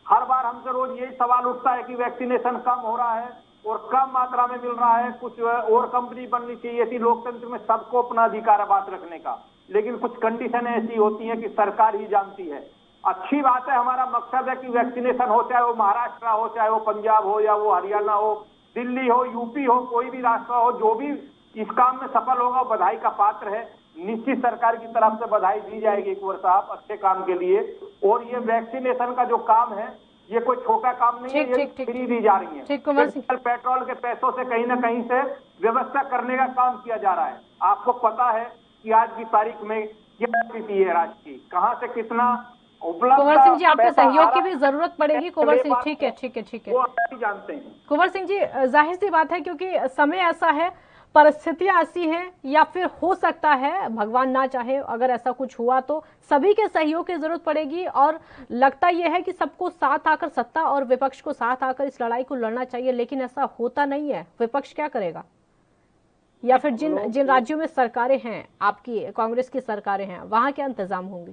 हर बार हमसे रोज यही सवाल उठता है कि वैक्सीनेशन कम हो रहा है और कम मात्रा में मिल रहा है, कुछ और कंपनी बननी चाहिए थी। लोकतंत्र में सबको अपना अधिकार है बात रखने का, लेकिन कुछ कंडीशन ऐसी होती है कि सरकार ही जानती है। अच्छी बात है, हमारा मकसद है कि वैक्सीनेशन हो, चाहे वो महाराष्ट्र हो, चाहे वो पंजाब हो, या वो हरियाणा हो, दिल्ली हो, यूपी हो, कोई भी राष्ट्र हो, जो भी इस काम में सफल होगा बधाई का पात्र है। निश्चित सरकार की तरफ से बधाई दी जाएगी कुंवर साहब अच्छे काम के लिए। और ये वैक्सीनेशन का जो काम है ये कोई छोटा काम नहीं है, ये फ्री दी जा रही है। पेट्रोल के पैसों से कहीं ना कहीं से व्यवस्था करने का काम किया जा रहा है। आपको पता है कि आज की तारीख में क्या स्थिति है राज्य की, कहाँ से कितना उपलब्ध। कुंवर सिंह जी, आपको सहयोग की भी जरूरत पड़ेगी कुंवर सिंह। ठीक है ठीक है ठीक है, वो आप भी जानते हैं कुंवर सिंह जी, जाहिर सी बात है क्योंकि समय ऐसा है, परिस्थितियां ऐसी हैं, या फिर हो सकता है भगवान ना चाहे अगर ऐसा कुछ हुआ तो सभी के सहयोग की जरूरत पड़ेगी। और लगता यह है कि सबको साथ आकर, सत्ता और विपक्ष को साथ आकर इस लड़ाई को लड़ना चाहिए, लेकिन ऐसा होता नहीं है। विपक्ष क्या करेगा? या फिर जिन राज्यों में सरकारें हैं, आपकी कांग्रेस की सरकारें हैं, वहां क्या इंतजाम होंगे?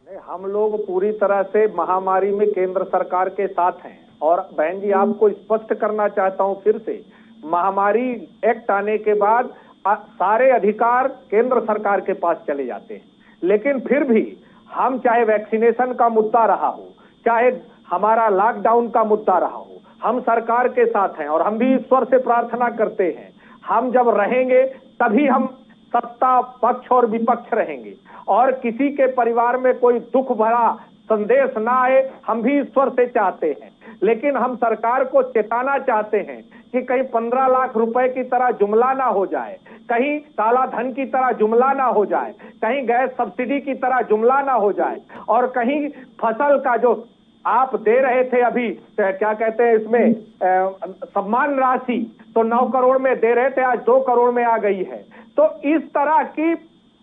नहीं, हम लोग पूरी तरह से महामारी में केंद्र सरकार के साथ हैं। और बहन जी, आपको स्पष्ट करना चाहता हूं फिर से, महामारी एक्ट आने के बाद सारे अधिकार केंद्र सरकार के पास चले जाते हैं, लेकिन फिर भी हम, चाहे वैक्सीनेशन का मुद्दा रहा हो, चाहे हमारा लॉकडाउन का मुद्दा रहा हो, हम सरकार के साथ हैं। और हम भी ईश्वर से प्रार्थना करते हैं, हम जब रहेंगे तभी हम सत्ता पक्ष और विपक्ष रहेंगे, और किसी के परिवार में कोई दुख भरा संदेश ना आए, हम भी ईश्वर से चाहते हैं। लेकिन हम सरकार को चेताना चाहते हैं कि कहीं 15 लाख रुपए की तरह जुमला ना हो जाए, कहीं काला धन की तरह जुमला ना हो जाए, कहीं गैस सब्सिडी की तरह जुमला ना हो जाए, और कहीं फसल का जो आप दे रहे थे अभी, क्या कहते हैं इसमें, सम्मान राशि तो 9 करोड़ में दे रहे थे, आज 2 करोड़ में आ गई है। तो इस तरह की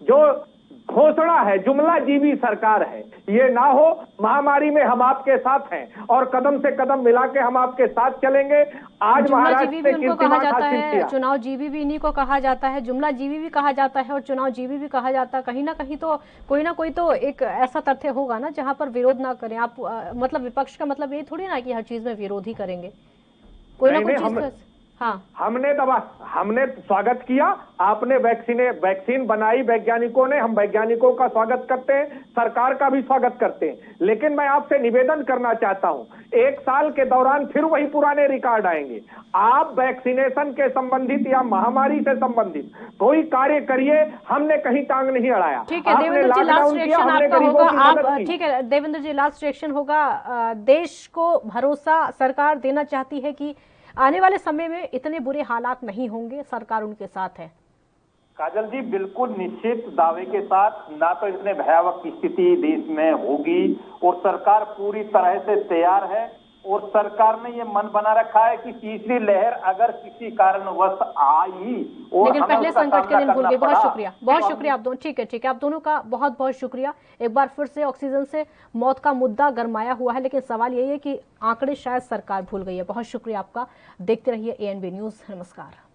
जो घोषणा है, जुमला जीवी सरकार है, ये ना हो। महामारी में हम आपके साथ हैं और कदम से कदम मिला के हम आपके साथ चलेंगे। आज जुमला जीवी भी उनको कहा जाता है, चुनाव जीवी भी इन्हीं को कहा जाता है, जुमला जीवी भी कहा जाता है और चुनाव जीवी भी कहा जाता है। कहीं ना कहीं तो कोई ना कोई तो एक ऐसा तथ्य होगा ना जहां पर विरोध ना करें आप। मतलब विपक्ष का मतलब ये थोड़ी ना कि हर चीज में विरोध ही करेंगे, कोई ना कोई चीज। हाँ, हमने स्वागत किया, आपने वैक्सीन बनाई वैज्ञानिकों ने, हम वैज्ञानिकों का स्वागत करते हैं, सरकार का भी स्वागत करते हैं। लेकिन मैं आपसे निवेदन करना चाहता हूं, 1 साल के दौरान फिर वही पुराने रिकॉर्ड आएंगे। आप वैक्सीनेशन के संबंधित या महामारी से संबंधित कोई कार्य करिए, हमने कहीं टांग नहीं अड़ाया। ठीक है देवेंद्र जी, लास्ट रिएक्शन आपका होगा। आप ठीक है देवेंद्र जी, लास्ट रिएक्शन होगा। देश को भरोसा सरकार देना चाहती है कि आने वाले समय में इतने बुरे हालात नहीं होंगे, सरकार उनके साथ है। काजल जी, बिल्कुल निश्चित दावे के साथ, ना तो इतने भयावह स्थिति देश में होगी, और सरकार पूरी तरह से तैयार है। और सरकार ने ये मन बना रखा है कि तीसरी लहर अगर किसी कारणवश आई, और लेकिन पहले संकट के दिन भूल गए। बहुत शुक्रिया, बहुत शुक्रिया आप दोनों। ठीक है, आप दोनों का बहुत बहुत शुक्रिया। एक बार फिर से ऑक्सीजन से मौत का मुद्दा गरमाया हुआ है, लेकिन सवाल यही है कि आंकड़े शायद सरकार भूल गई है। बहुत शुक्रिया आपका। देखते रहिए ANB न्यूज। नमस्कार।